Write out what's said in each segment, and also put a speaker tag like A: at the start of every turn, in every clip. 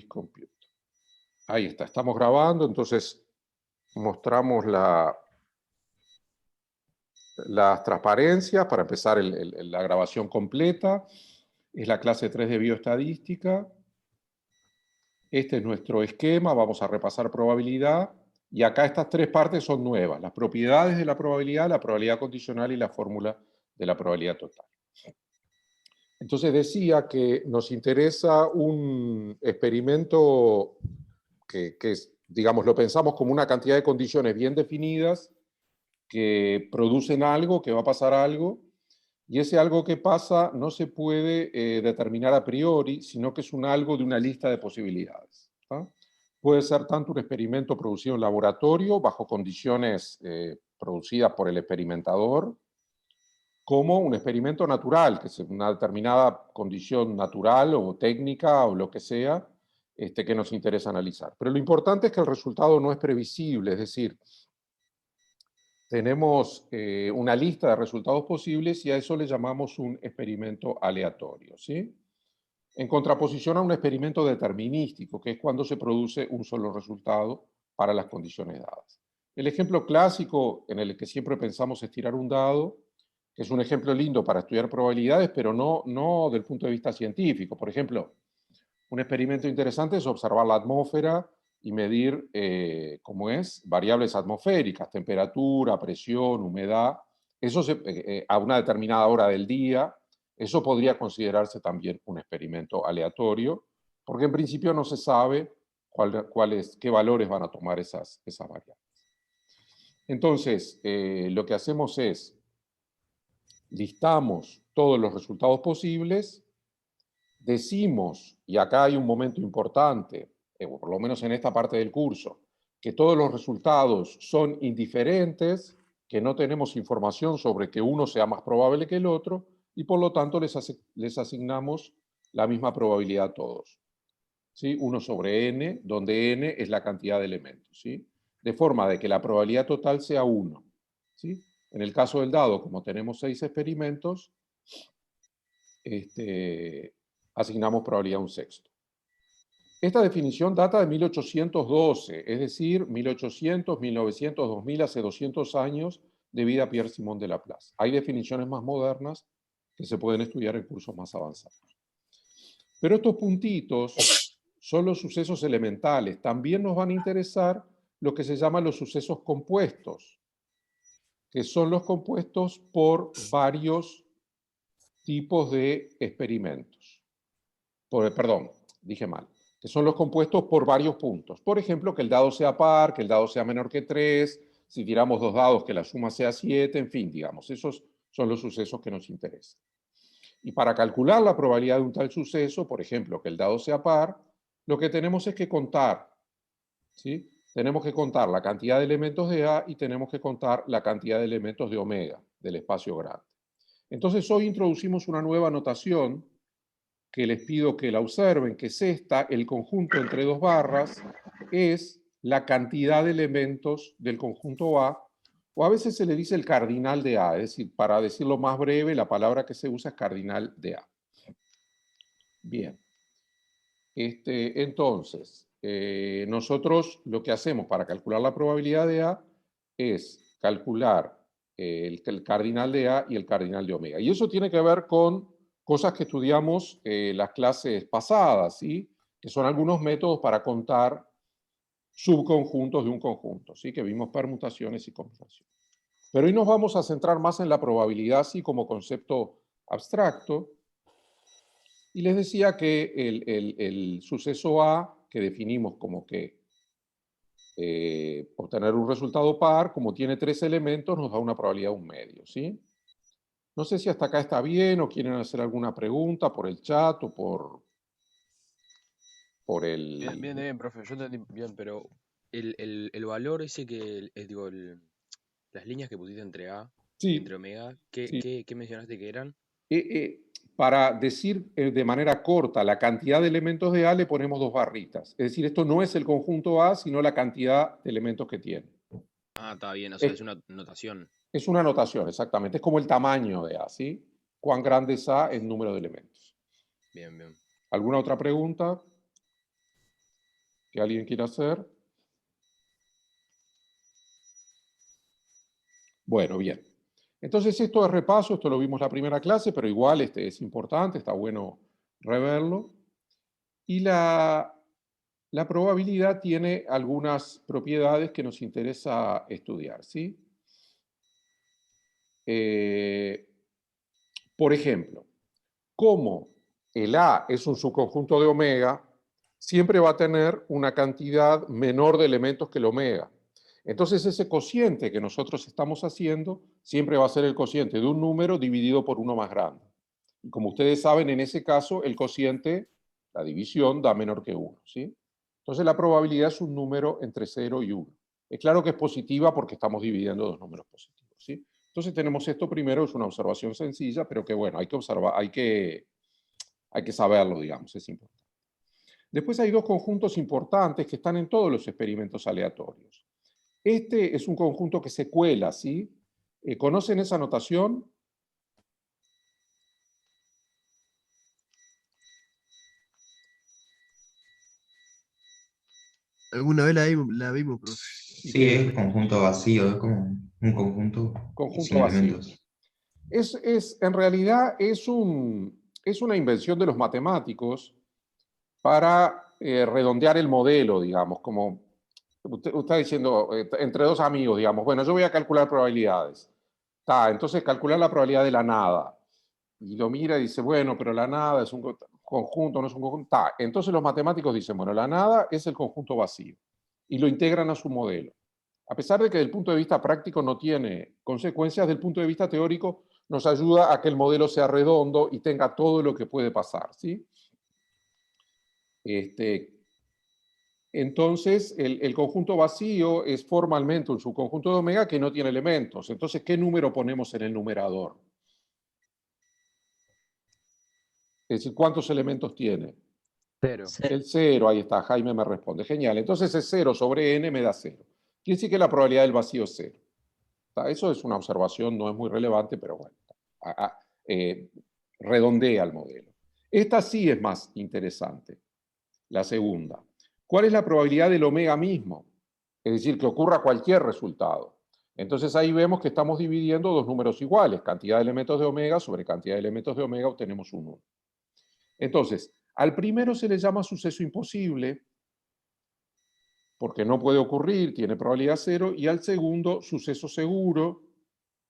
A: Compute. Ahí está, estamos grabando, entonces mostramos las transparencias para empezar la grabación completa. Es la clase 3 de bioestadística. Este es nuestro esquema, vamos a repasar probabilidad. Y acá estas tres partes son nuevas, las propiedades de la probabilidad condicional y la fórmula de la probabilidad total. Entonces decía que nos interesa un experimento que digamos, lo pensamos como una cantidad de condiciones bien definidas que producen algo, que va a pasar algo, y ese algo que pasa no se puede determinar a priori, sino que es un algo de una lista de posibilidades. ¿Tá? Puede ser tanto un experimento producido en laboratorio, bajo condiciones producidas por el experimentador, como un experimento natural, que es una determinada condición natural o técnica o lo que sea, que nos interesa analizar. Pero lo importante es que el resultado no es previsible, es decir, tenemos una lista de resultados posibles y a eso le llamamos un experimento aleatorio, ¿sí? En contraposición a un experimento determinístico, que es cuando se produce un solo resultado para las condiciones dadas. El ejemplo clásico en el que siempre pensamos es tirar un dado, que es un ejemplo lindo para estudiar probabilidades, pero no del punto de vista científico. Por ejemplo, un experimento interesante es observar la atmósfera y medir, ¿cómo es? Variables atmosféricas, temperatura, presión, humedad. Eso a una determinada hora del día, eso podría considerarse también un experimento aleatorio, porque en principio no se sabe qué valores van a tomar esas variables. Entonces, lo que hacemos es, listamos todos los resultados posibles, decimos, y acá hay un momento importante, por lo menos en esta parte del curso, que todos los resultados son indiferentes, que no tenemos información sobre que uno sea más probable que el otro, y por lo tanto les asignamos la misma probabilidad a todos. ¿Sí? 1 sobre n, donde n es la cantidad de elementos. ¿Sí? De forma de que la probabilidad total sea 1. ¿Sí? En el caso del dado, como tenemos 6 experimentos, asignamos probabilidad a un sexto. Esta definición data de 1812, es decir, 1800, 1900, 2000, hace 200 años de vida Pierre Simon de Laplace. Hay definiciones más modernas que se pueden estudiar en cursos más avanzados. Pero estos puntitos son los sucesos elementales. También nos van a interesar lo que se llaman los sucesos compuestos, que son los compuestos por varios tipos de experimentos. Perdón, dije mal, que son los compuestos por varios puntos. Por ejemplo, que el dado sea par, que el dado sea menor que 3, si tiramos 2 dados que la suma sea 7, en fin, digamos, esos son los sucesos que nos interesan. Y para calcular la probabilidad de un tal suceso, por ejemplo, que el dado sea par, lo que tenemos es que contar, ¿sí? Tenemos que contar la cantidad de elementos de A y tenemos que contar la cantidad de elementos de omega, del espacio grande. Entonces, hoy introducimos una nueva notación que les pido que la observen, que es esta, el conjunto entre dos barras es la cantidad de elementos del conjunto A, o a veces se le dice el cardinal de A, es decir, para decirlo más breve, la palabra que se usa es cardinal de A. Bien. Entonces, nosotros lo que hacemos para calcular la probabilidad de A es calcular el cardinal de A y el cardinal de omega. Y eso tiene que ver con cosas que estudiamos las clases pasadas, ¿sí? Que son algunos métodos para contar subconjuntos de un conjunto, ¿sí? Que vimos permutaciones y conmutaciones. Pero hoy nos vamos a centrar más en la probabilidad, sí, como concepto abstracto. Y les decía que el suceso A, que definimos como que obtener un resultado par, como tiene 3 elementos, nos da una probabilidad de 1/2, ¿sí? No sé si hasta acá está bien o quieren hacer alguna pregunta por el chat o por
B: Bien, bien,
A: el...
B: bien, profe, yo entendí bien, pero el valor ese que, digo, las líneas que pusiste entre A y
A: Sí,
B: entre omega, ¿qué,
A: sí.
B: qué, qué mencionaste que eran?
A: Eh, eh, para decir de manera corta la cantidad de elementos de A le ponemos 2 barritas. Es decir, esto no es el conjunto A, sino la cantidad de elementos que tiene.
B: Ah, está bien, o sea,
A: Es,
B: es una notación.
A: Es una notación, exactamente. Es como el tamaño de A, ¿sí? Cuán grande es A en número de elementos.
B: Bien, bien.
A: ¿Alguna otra pregunta? ¿Que alguien quiera hacer? Bueno, bien. Entonces esto es repaso, esto lo vimos la primera clase, pero igual es importante, está bueno reverlo. Y la probabilidad tiene algunas propiedades que nos interesa estudiar, ¿sí? Por ejemplo, como el A es un subconjunto de omega, siempre va a tener una cantidad menor de elementos que el omega. Entonces ese cociente que nosotros estamos haciendo siempre va a ser el cociente de un número dividido por uno más grande. Y como ustedes saben, en ese caso el cociente, la división, da menor que 1, ¿sí? Entonces la probabilidad es un número entre 0 y 1. Es claro que es positiva porque estamos dividiendo dos números positivos, ¿sí? Entonces tenemos esto primero, es una observación sencilla, pero que bueno, hay que observar, hay que saberlo, digamos, es importante. Después hay dos conjuntos importantes que están en todos los experimentos aleatorios. Este es un conjunto que se cuela, ¿sí? ¿Conocen esa notación?
C: Alguna vez la vimos, profe.
A: ¿Y
D: Sí,
A: qué?
D: es conjunto vacío, es como un conjunto
A: Conjunto
D: sin
A: vacío.
D: elementos.
A: En realidad es una invención de los matemáticos para redondear el modelo, digamos, como usted está diciendo, entre dos amigos, digamos, bueno, yo voy a calcular probabilidades. Entonces calcular la probabilidad de la nada. Y lo mira y dice, bueno, pero la nada es un conjunto, no es un conjunto. Entonces los matemáticos dicen, bueno, la nada es el conjunto vacío. Y lo integran a su modelo. A pesar de que desde el punto de vista práctico no tiene consecuencias, desde el punto de vista teórico nos ayuda a que el modelo sea redondo y tenga todo lo que puede pasar, ¿sí? Entonces, el conjunto vacío es formalmente un subconjunto de omega que no tiene elementos. Entonces, ¿qué número ponemos en el numerador? Es decir, ¿cuántos elementos tiene?
B: 0.
A: El 0, ahí está, Jaime me responde. Genial, entonces es 0 sobre n me da 0. Quiere decir que la probabilidad del vacío es 0. Eso es una observación, no es muy relevante, pero bueno, eh, redondea el modelo. Esta sí es más interesante, la segunda. ¿Cuál es la probabilidad del omega mismo? Es decir, que ocurra cualquier resultado. Entonces ahí vemos que estamos dividiendo dos números iguales, cantidad de elementos de omega sobre cantidad de elementos de omega, obtenemos un 1. Entonces, al primero se le llama suceso imposible, porque no puede ocurrir, tiene probabilidad 0, y al segundo, suceso seguro,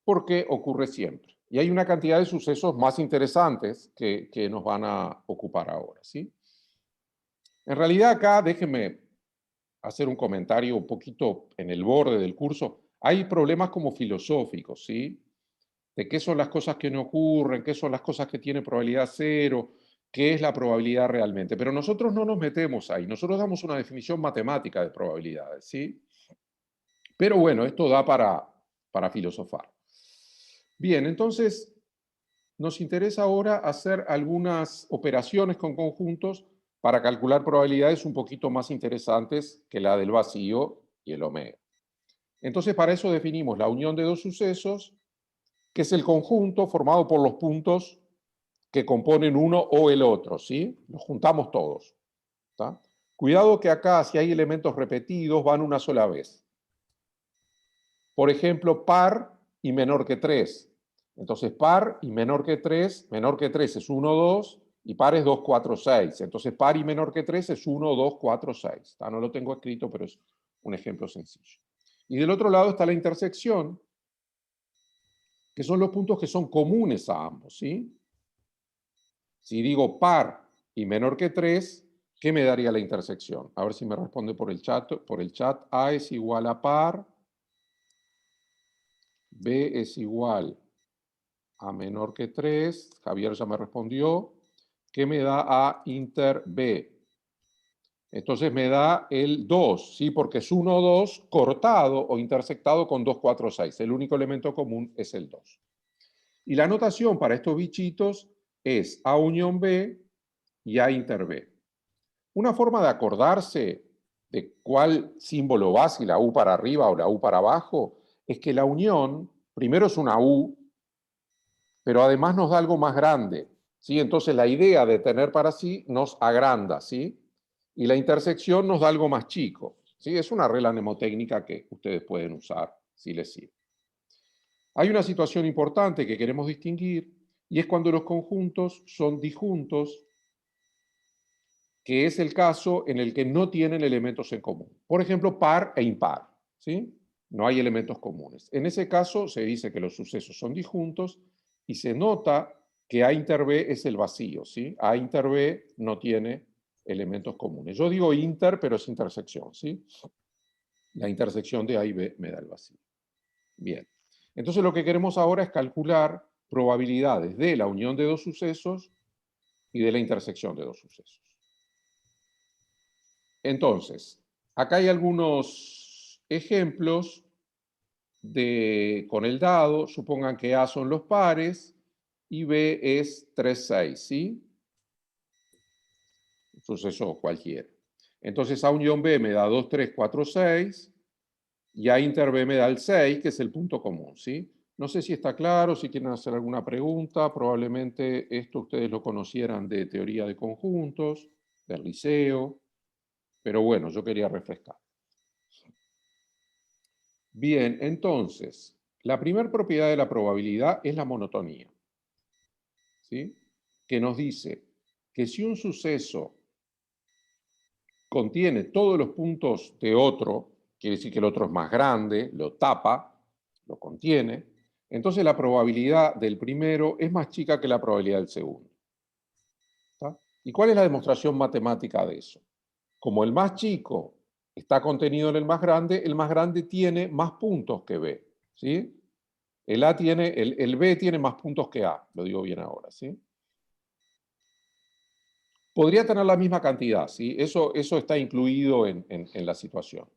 A: porque ocurre siempre. Y hay una cantidad de sucesos más interesantes que nos van a ocupar ahora, ¿sí? En realidad acá, déjenme hacer un comentario un poquito en el borde del curso. Hay problemas como filosóficos, ¿sí? De qué son las cosas que no ocurren, qué son las cosas que tienen probabilidad 0, qué es la probabilidad realmente. Pero nosotros no nos metemos ahí, nosotros damos una definición matemática de probabilidades, ¿sí? Pero bueno, esto da para filosofar. Bien, entonces nos interesa ahora hacer algunas operaciones con conjuntos para calcular probabilidades un poquito más interesantes que la del vacío y el omega. Entonces, para eso definimos la unión de dos sucesos, que es el conjunto formado por los puntos que componen uno o el otro, ¿sí? Los juntamos todos. ¿Tá? Cuidado que acá, si hay elementos repetidos, van una sola vez. Por ejemplo, par y menor que 3. Entonces, par y menor que 3 es 1, 2, y par es 2, 4, 6. Entonces, par y menor que 3 es 1, 2, 4, 6. No lo tengo escrito, pero es un ejemplo sencillo. Y del otro lado está la intersección, que son los puntos que son comunes a ambos, ¿sí? Si digo par y menor que 3, ¿qué me daría la intersección? A ver si me responde por el chat. A es igual a par, B es igual a menor que 3, Javier ya me respondió, ¿qué me da A inter B? Entonces me da el 2, ¿sí? Porque es 1, 2 cortado o intersectado con 2, 4, 6. El único elemento común es el 2. Y la notación para estos bichitos es A unión B y A inter B. Una forma de acordarse de cuál símbolo va, si la U para arriba o la U para abajo, es que la unión primero es una U, pero además nos da algo más grande, ¿sí? Entonces la idea de tener para sí nos agranda, ¿sí? Y la intersección nos da algo más chico, ¿sí? Es una regla mnemotécnica que ustedes pueden usar si les sirve. Hay una situación importante que queremos distinguir y es cuando los conjuntos son disjuntos, que es el caso en el que no tienen elementos en común. Por ejemplo, par e impar, ¿sí? No hay elementos comunes. En ese caso se dice que los sucesos son disjuntos y se nota que A inter B es el vacío, ¿sí? A inter B no tiene elementos comunes. Yo digo inter, pero es intersección, ¿sí? La intersección de A y B me da el vacío. Bien. Entonces lo que queremos ahora es calcular probabilidades de la unión de dos sucesos y de la intersección de dos sucesos. Entonces, acá hay algunos ejemplos con el dado. Supongan que A son los pares y B es 3, 6, ¿sí? Un suceso cualquiera. Entonces A unión B me da 2, 3, 4, 6 y A inter B me da el 6, que es el punto común, ¿sí? No sé si está claro, si quieren hacer alguna pregunta. Probablemente esto ustedes lo conocieran de teoría de conjuntos, del liceo, pero bueno, yo quería refrescar. Bien, entonces, la primera propiedad de la probabilidad es la monotonía, ¿sí? Que nos dice que si un suceso contiene todos los puntos de otro, quiere decir que el otro es más grande, lo tapa, lo contiene, entonces la probabilidad del primero es más chica que la probabilidad del segundo. ¿Está? ¿Y cuál es la demostración matemática de eso? Como el más chico está contenido en el más grande tiene más puntos que B, ¿sí? El B tiene más puntos que A, lo digo bien ahora, ¿sí? Podría tener la misma cantidad, ¿sí? Eso está incluido en la situación.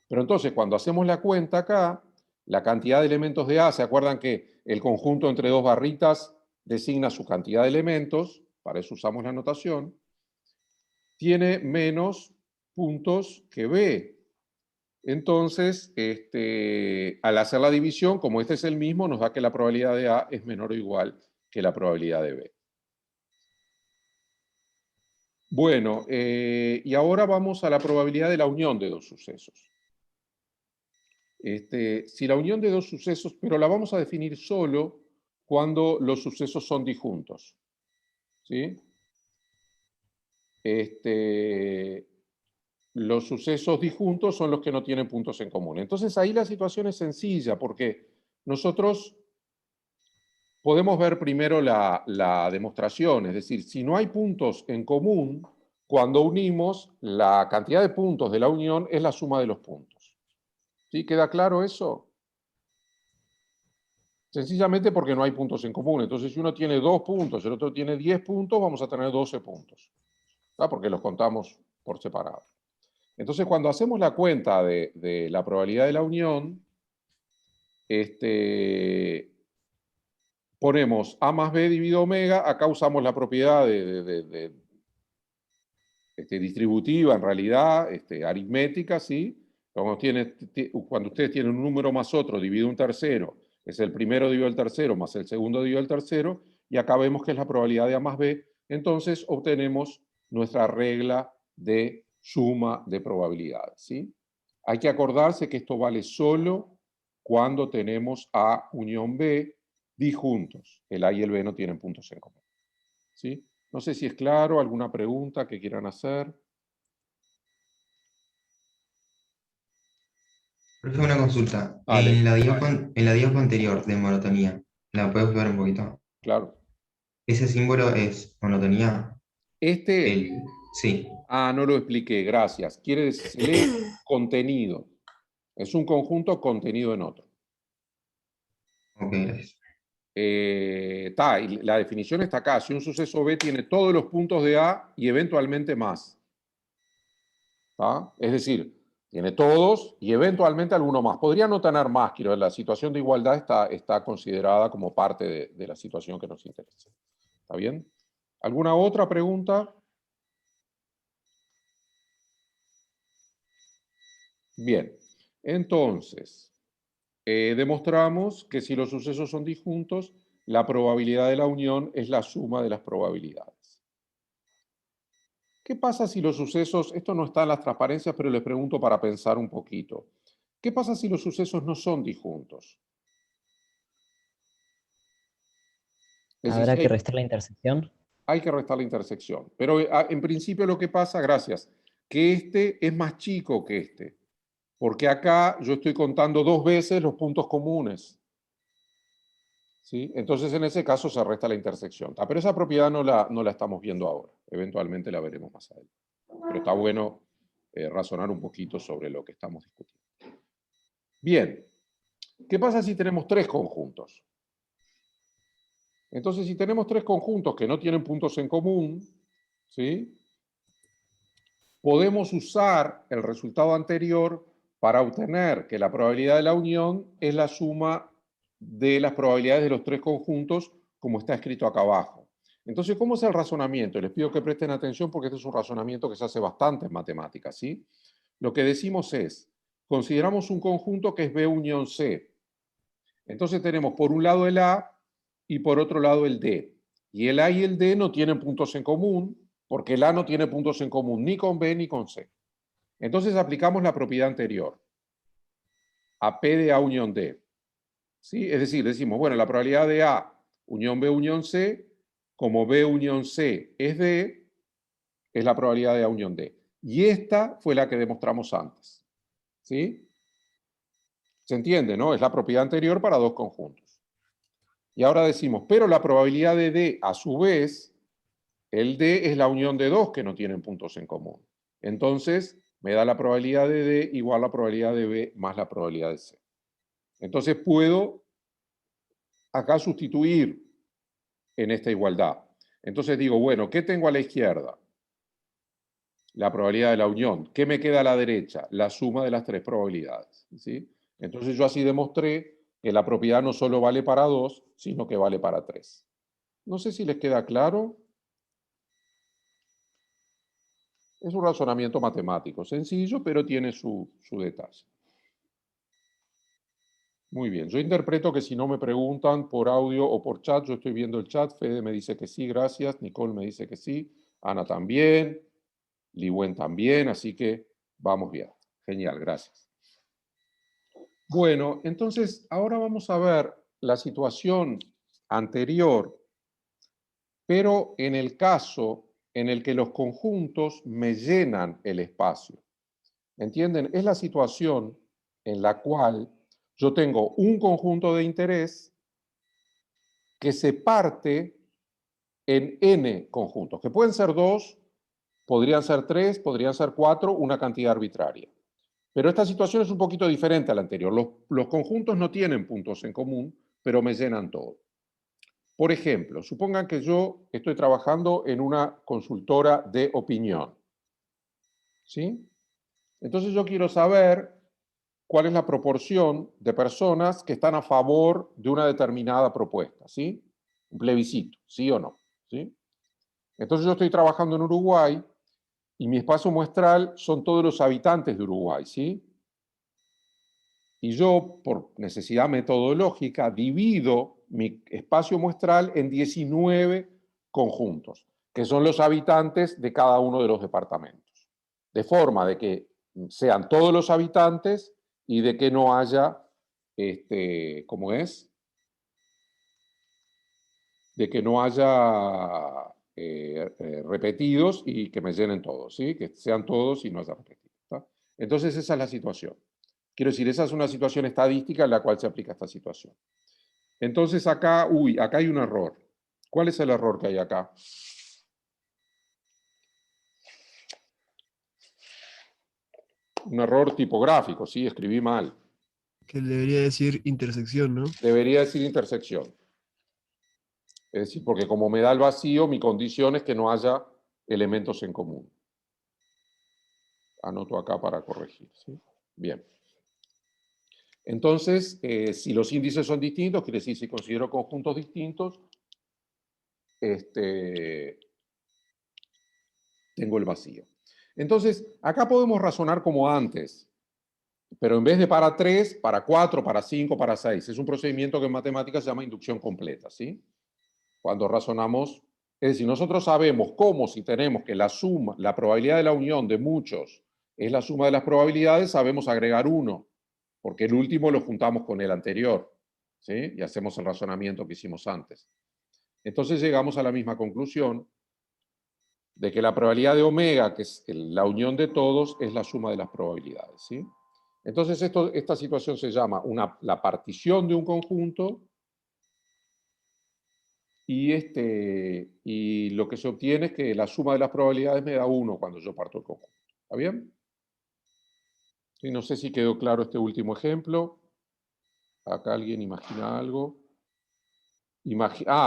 A: Pero entonces, cuando hacemos la cuenta acá, la cantidad de elementos de A, ¿se acuerdan que el conjunto entre dos barritas designa su cantidad de elementos? Para eso usamos la notación. Tiene menos puntos que B. Entonces, al hacer la división, como este es el mismo, nos da que la probabilidad de A es menor o igual que la probabilidad de B. Bueno, y ahora vamos a la probabilidad de la unión de dos sucesos. Si la unión de dos sucesos, pero la vamos a definir solo cuando los sucesos son disjuntos, ¿sí? Los sucesos disjuntos son los que no tienen puntos en común. Entonces ahí la situación es sencilla porque nosotros podemos ver primero la demostración, es decir, si no hay puntos en común, cuando unimos, la cantidad de puntos de la unión es la suma de los puntos. ¿Sí? ¿Queda claro eso? Sencillamente porque no hay puntos en común. Entonces, si uno tiene 2 puntos y el otro tiene 10 puntos, vamos a tener 12 puntos. ¿Tá? Porque los contamos por separado. Entonces, cuando hacemos la cuenta de la probabilidad de la unión, ponemos A más B dividido omega. Acá usamos la propiedad distributiva, en realidad, aritmética, ¿sí? Cuando ustedes tienen un número más otro dividido un tercero, es el primero dividido el tercero más el segundo dividido el tercero, y acá vemos que es la probabilidad de A más B, entonces obtenemos nuestra regla de suma de probabilidades, ¿sí? Hay que acordarse que esto vale solo cuando tenemos A unión B disjuntos. El A y el B no tienen puntos en común, ¿sí? No sé si es claro, alguna pregunta que quieran hacer.
D: Profe, una consulta.
A: Vale.
D: En la diapo anterior de monotonía, ¿la puedes ver un poquito?
A: Claro.
D: ¿Ese símbolo es monotonía? Sí.
A: No lo expliqué, gracias. Quiere decir contenido. Es un conjunto contenido en otro.
D: Ok, gracias.
A: Y la definición está acá. Si un suceso B tiene todos los puntos de A y eventualmente más. ¿Tá? Es decir, tiene todos y eventualmente alguno más. Podría no tener más, quiero decir, la situación de igualdad está considerada como parte de la situación que nos interesa. ¿Está bien? ¿Alguna otra pregunta? Bien, entonces, demostramos que si los sucesos son disjuntos, la probabilidad de la unión es la suma de las probabilidades. ¿Qué pasa si los sucesos, esto no está en las transparencias, pero les pregunto para pensar un poquito, ¿qué pasa si los sucesos no son disjuntos? Es decir,
E: ¿Habrá
A: si
E: que restar la intersección?
A: hay que restar la intersección. Pero en principio lo que pasa, gracias, que este es más chico que este. Porque acá yo estoy contando 2 veces los puntos comunes. ¿Sí? Entonces en ese caso se resta la intersección. Pero esa propiedad no la estamos viendo ahora. Eventualmente la veremos más adelante. Pero está bueno razonar un poquito sobre lo que estamos discutiendo. Bien. ¿Qué pasa si tenemos 3 conjuntos? Entonces, si tenemos 3 conjuntos que no tienen puntos en común, ¿sí? Podemos usar el resultado anterior para obtener que la probabilidad de la unión es la suma de las probabilidades de los 3 conjuntos, como está escrito acá abajo. Entonces, ¿cómo es el razonamiento? Les pido que presten atención porque este es un razonamiento que se hace bastante en matemáticas, ¿sí? Lo que decimos es, consideramos un conjunto que es B unión C. Entonces tenemos por un lado el A y por otro lado el D. Y el A y el D no tienen puntos en común, porque el A no tiene puntos en común ni con B ni con C. Entonces aplicamos la propiedad anterior a P de A unión D. ¿Sí? Es decir, decimos, bueno, la probabilidad de A unión B unión C, como B unión C es D, es la probabilidad de A unión D. Y esta fue la que demostramos antes. ¿Sí? ¿Se entiende, no? Es la propiedad anterior para 2 conjuntos. Y ahora decimos, pero la probabilidad de D, a su vez, el D es la unión de 2 que no tienen puntos en común. Entonces, me da la probabilidad de D igual a la probabilidad de B más la probabilidad de C. Entonces, puedo acá sustituir en esta igualdad. Entonces digo, bueno, ¿qué tengo a la izquierda? La probabilidad de la unión. ¿Qué me queda a la derecha? La suma de las 3 probabilidades. ¿Sí? Entonces yo así demostré que la propiedad no solo vale para 2, sino que vale para 3. No sé si les queda claro. Es un razonamiento matemático, sencillo, pero tiene su detalle. Muy bien, yo interpreto que si no me preguntan por audio o por chat, yo estoy viendo el chat, Fede me dice que sí, gracias, Nicole me dice que sí, Ana también, Liwen también, así que vamos bien. Genial, gracias. Bueno, entonces ahora vamos a ver la situación anterior, pero en el caso en el que los conjuntos me llenan el espacio. ¿Entienden? Es la situación en la cual yo tengo un conjunto de interés que se parte en n conjuntos, que pueden ser 2, podrían ser 3, podrían ser 4, una cantidad arbitraria. Pero esta situación es un poquito diferente a la anterior. Los conjuntos no tienen puntos en común, pero me llenan todo. Por ejemplo, supongan que yo estoy trabajando en una consultora de opinión. ¿Sí? Entonces yo quiero saber cuál es la proporción de personas que están a favor de una determinada propuesta, ¿sí? Un plebiscito, ¿sí o no? ¿Sí? Entonces yo estoy trabajando en Uruguay y mi espacio muestral son todos los habitantes de Uruguay, ¿sí? Y yo, por necesidad metodológica, divido mi espacio muestral en 19 conjuntos, que son los habitantes de cada uno de los departamentos. De forma de que sean todos los habitantes y de que no haya, ¿cómo es? De que no haya repetidos y que me llenen todos, ¿sí? Que sean todos y no haya repetidos. ¿Tá? Entonces esa es la situación. Quiero decir, esa es una situación estadística en la cual se aplica esta situación. Entonces acá, acá hay un error. ¿Cuál es el error que hay acá? Un error tipográfico, sí, escribí mal.
C: Que debería decir intersección, ¿no?
A: Debería decir intersección. Es decir, porque como me da el vacío, mi condición es que no haya elementos en común. Anoto acá para corregir, ¿sí? Bien. Entonces, si los índices son distintos, quiere decir, si considero conjuntos distintos, tengo el vacío. Entonces, acá podemos razonar como antes, pero en vez de para 3, para 4, para 5, para 6. Es un procedimiento que en matemáticas se llama inducción completa, ¿sí? Cuando razonamos Es decir, nosotros sabemos cómo, si tenemos que la suma, la probabilidad de la unión de muchos es la suma de las probabilidades, sabemos agregar 1, porque el último lo juntamos con el anterior, ¿sí? Y hacemos el razonamiento que hicimos antes. Entonces llegamos a la misma conclusión de que la probabilidad de omega, que es la unión de todos, es la suma de las probabilidades, ¿sí? Entonces esta situación se llama la partición de un conjunto y lo que se obtiene es que la suma de las probabilidades me da 1 cuando yo parto el conjunto. ¿Está bien? Y no sé si quedó claro este último ejemplo. Acá alguien imagina algo.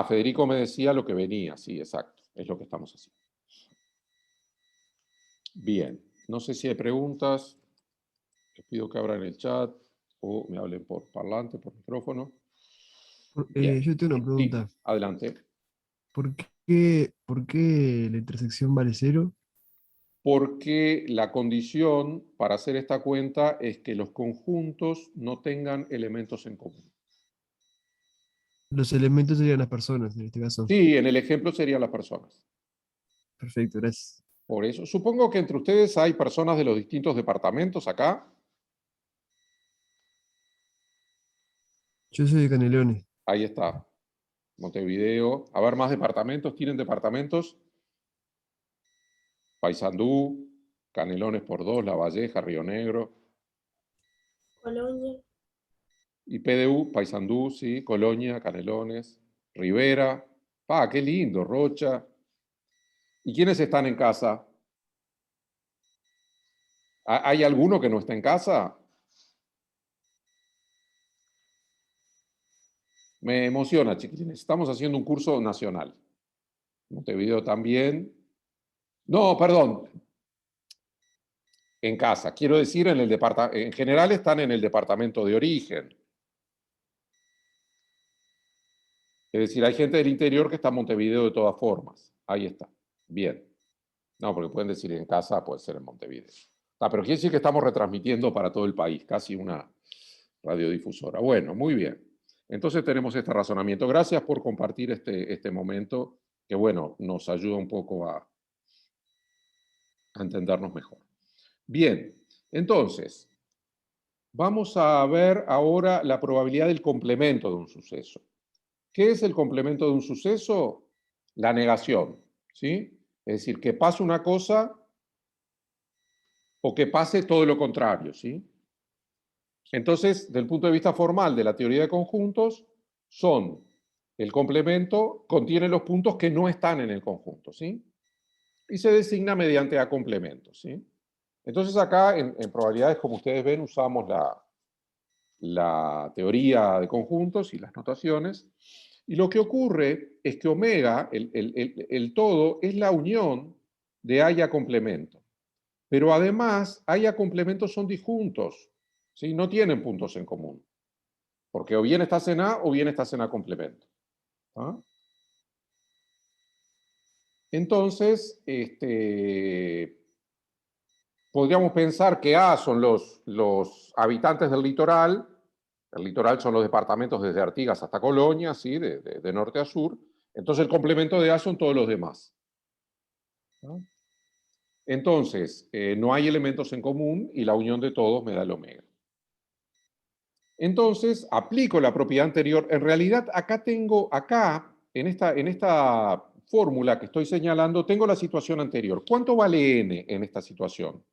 A: Federico me decía lo que venía. Sí, exacto. Es lo que estamos haciendo. Bien. No sé si hay preguntas. Les pido que abran el chat o me hablen por parlante, por micrófono. Bien.
C: Yo tengo una
A: Sí,
C: pregunta.
A: adelante.
C: Por qué la intersección vale 0?
A: Porque la condición para hacer esta cuenta es que los conjuntos no tengan elementos en común.
C: Los elementos serían las personas, en este caso.
A: Sí, en el ejemplo serían las personas.
C: Perfecto, gracias.
A: Por eso, supongo que entre ustedes hay personas de los distintos departamentos acá.
C: Yo soy de Canelones.
A: Ahí está, Montevideo. A ver, más departamentos. ¿Tienen departamentos? Paysandú, Canelones por 2, La Valleja, Río Negro.
E: Colonia.
A: Y PDU, Paysandú, sí, Colonia, Canelones, Rivera. Qué lindo, Rocha. ¿Y quiénes están en casa? ¿Hay alguno que no está en casa? Me emociona, chiquilines. Estamos haciendo un curso nacional. Montevideo también. No, perdón. En casa. Quiero decir, en general están en el departamento de origen. Es decir, hay gente del interior que está en Montevideo de todas formas. Ahí está. Bien. No, porque pueden decir en casa, puede ser en Montevideo. Pero quiere decir que estamos retransmitiendo para todo el país, casi una radiodifusora. Bueno, muy bien. Entonces tenemos este razonamiento. Gracias por compartir este momento, que bueno, nos ayuda un poco a entendernos mejor. Bien, entonces, vamos a ver ahora la probabilidad del complemento de un suceso. ¿Qué es el complemento de un suceso? La negación, ¿sí? Es decir, que pase una cosa o que pase todo lo contrario, ¿sí? Entonces, del punto de vista formal de la teoría de conjuntos, el complemento contiene los puntos que no están en el conjunto, ¿sí? Y se designa mediante A complemento, ¿sí? Entonces acá, en probabilidades, como ustedes ven, usamos la teoría de conjuntos y las notaciones. Y lo que ocurre es que omega, el todo, es la unión de A y A complemento. Pero además, A y A complemento son disjuntos, ¿sí? No tienen puntos en común. Porque o bien estás en A o bien estás en A complemento. ¿Ah? Entonces, podríamos pensar que A son los habitantes del litoral. El litoral son los departamentos desde Artigas hasta Colonia, ¿sí? de norte a sur. Entonces el complemento de A son todos los demás. ¿No? Entonces, no hay elementos en común y la unión de todos me da el omega. Entonces, aplico la propiedad anterior. En realidad, en esta fórmula que estoy señalando, tengo la situación anterior. ¿Cuánto vale n en esta situación?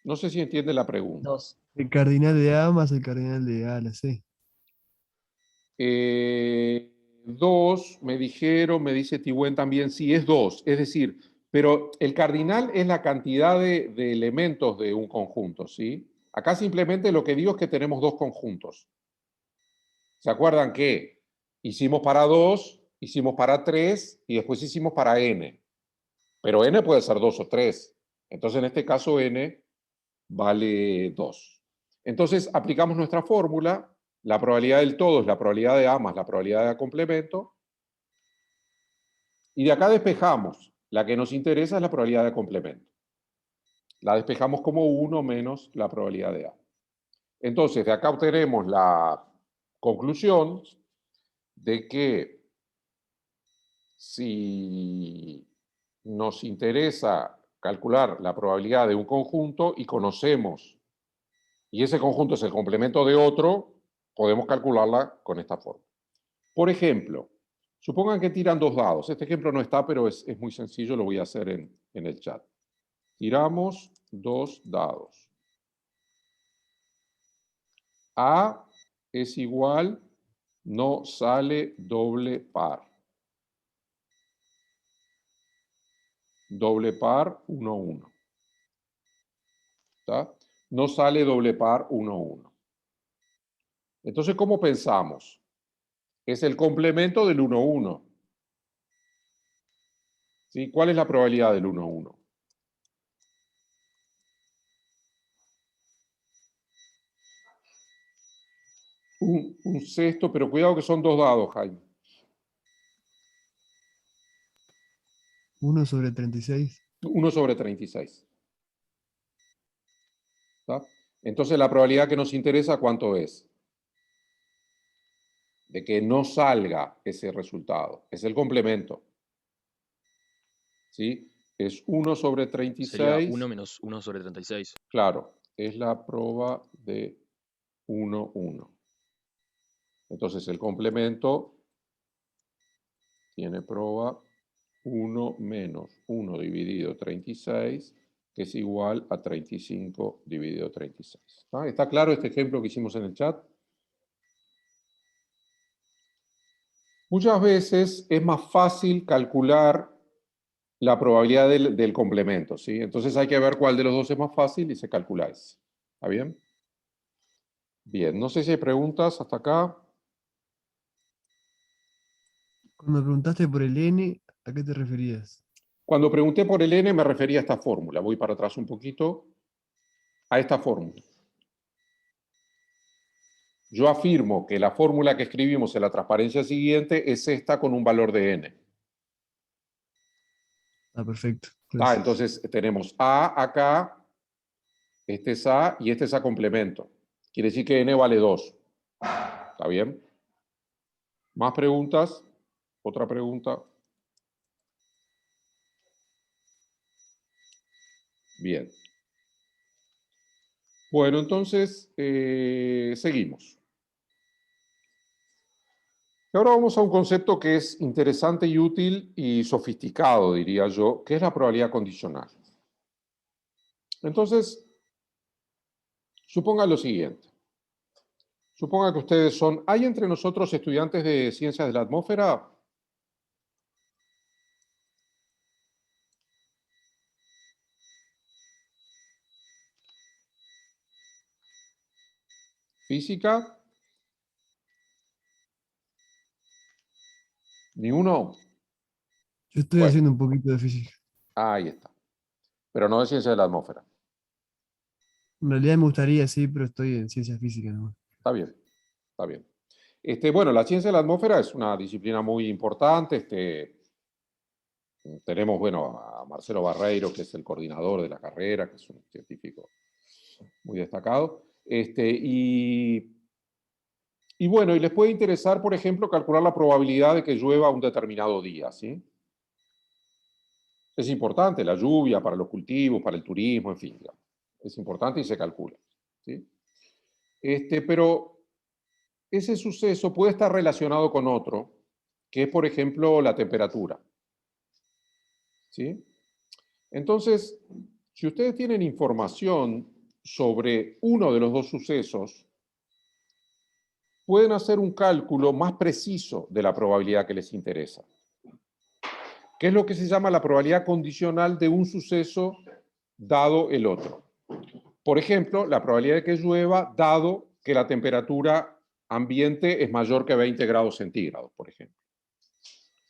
A: No sé si entiende la pregunta.
E: 2.
C: El cardinal de A más el cardinal de A a la C.
A: 2, me dijeron, me dice Tigüen también, sí, es 2. Es decir, pero el cardinal es la cantidad de elementos de un conjunto, ¿sí? Acá simplemente lo que digo es que tenemos dos conjuntos. ¿Se acuerdan que hicimos para 2, hicimos para 3 y después hicimos para n? Pero n puede ser 2 o 3. Entonces, en este caso, n vale 2. Entonces, aplicamos nuestra fórmula. La probabilidad del todo es la probabilidad de A más la probabilidad de A complemento. Y de acá despejamos. La que nos interesa es la probabilidad de complemento. La despejamos como 1 menos la probabilidad de A. Entonces, de acá obtenemos la conclusión de que si nos interesa calcular la probabilidad de un conjunto y conocemos, y ese conjunto es el complemento de otro, podemos calcularla con esta forma. Por ejemplo, supongan que tiran 2 dados. Este ejemplo no está, pero es muy sencillo, lo voy a hacer en el chat. Tiramos 2 dados. A es igual, no sale doble par. Doble par, 1, 1. ¿Está? No sale doble par, 1, 1. Entonces, ¿cómo pensamos? Es el complemento del 1, 1. ¿Sí? ¿Cuál es la probabilidad del 1, 1? Un sexto, pero cuidado que son 2 dados, Jaime.
C: 1 sobre 36.
A: 1 sobre 36. ¿Está? Entonces, la probabilidad que nos interesa, ¿cuánto es? De que no salga ese resultado. Es el complemento. ¿Sí? Es 1 sobre 36.
B: Sería 1 menos 1 sobre 36.
A: Claro, es la proba de 1, 1. Entonces, el complemento tiene proba 1 menos 1 dividido 36, que es igual a 35 dividido 36. ¿Está claro este ejemplo que hicimos en el chat? Muchas veces es más fácil calcular la probabilidad del complemento, ¿sí? Entonces hay que ver cuál de los dos es más fácil y se calcula ese. ¿Está bien? Bien, no sé si hay preguntas hasta acá.
C: Cuando preguntaste por el n, ¿a qué te referías?
A: Cuando pregunté por el n me refería a esta fórmula. Voy para atrás un poquito. A esta fórmula. Yo afirmo que la fórmula que escribimos en la transparencia siguiente es esta con un valor de n.
C: Ah, perfecto. Gracias.
A: Entonces tenemos A acá, este es A y este es A complemento. Quiere decir que n vale 2. ¿Está bien? ¿Más preguntas? ¿Otra pregunta? Bien. Bueno, entonces seguimos. Y ahora vamos a un concepto que es interesante y útil y sofisticado, diría yo, que es la probabilidad condicional. Entonces, suponga lo siguiente. Suponga que ustedes son... ¿Hay entre nosotros estudiantes de ciencias de la atmósfera? ¿Física? ¿Ni uno?
C: Yo estoy
A: Bueno,
C: haciendo un poquito de física.
A: ahí está. Pero no de ciencias de la atmósfera.
C: En realidad me gustaría, sí, pero estoy en ciencias físicas nomás.
A: Está bien, está bien. Bueno, la ciencia de la atmósfera es una disciplina muy importante. Tenemos, bueno, a Marcelo Barreiro, que es el coordinador de la carrera, que es un científico muy destacado. Y bueno, y les puede interesar, por ejemplo, calcular la probabilidad de que llueva un determinado día, ¿sí? Es importante la lluvia para los cultivos, para el turismo, en fin, digamos. Es importante y se calcula, ¿sí? Pero ese suceso puede estar relacionado con otro, que es, por ejemplo, la temperatura, ¿sí? Entonces, si ustedes tienen información sobre uno de los dos sucesos, pueden hacer un cálculo más preciso de la probabilidad que les interesa, que es lo que se llama la probabilidad condicional de un suceso dado el otro. Por ejemplo, la probabilidad de que llueva dado que la temperatura ambiente es mayor que 20 grados centígrados, por ejemplo.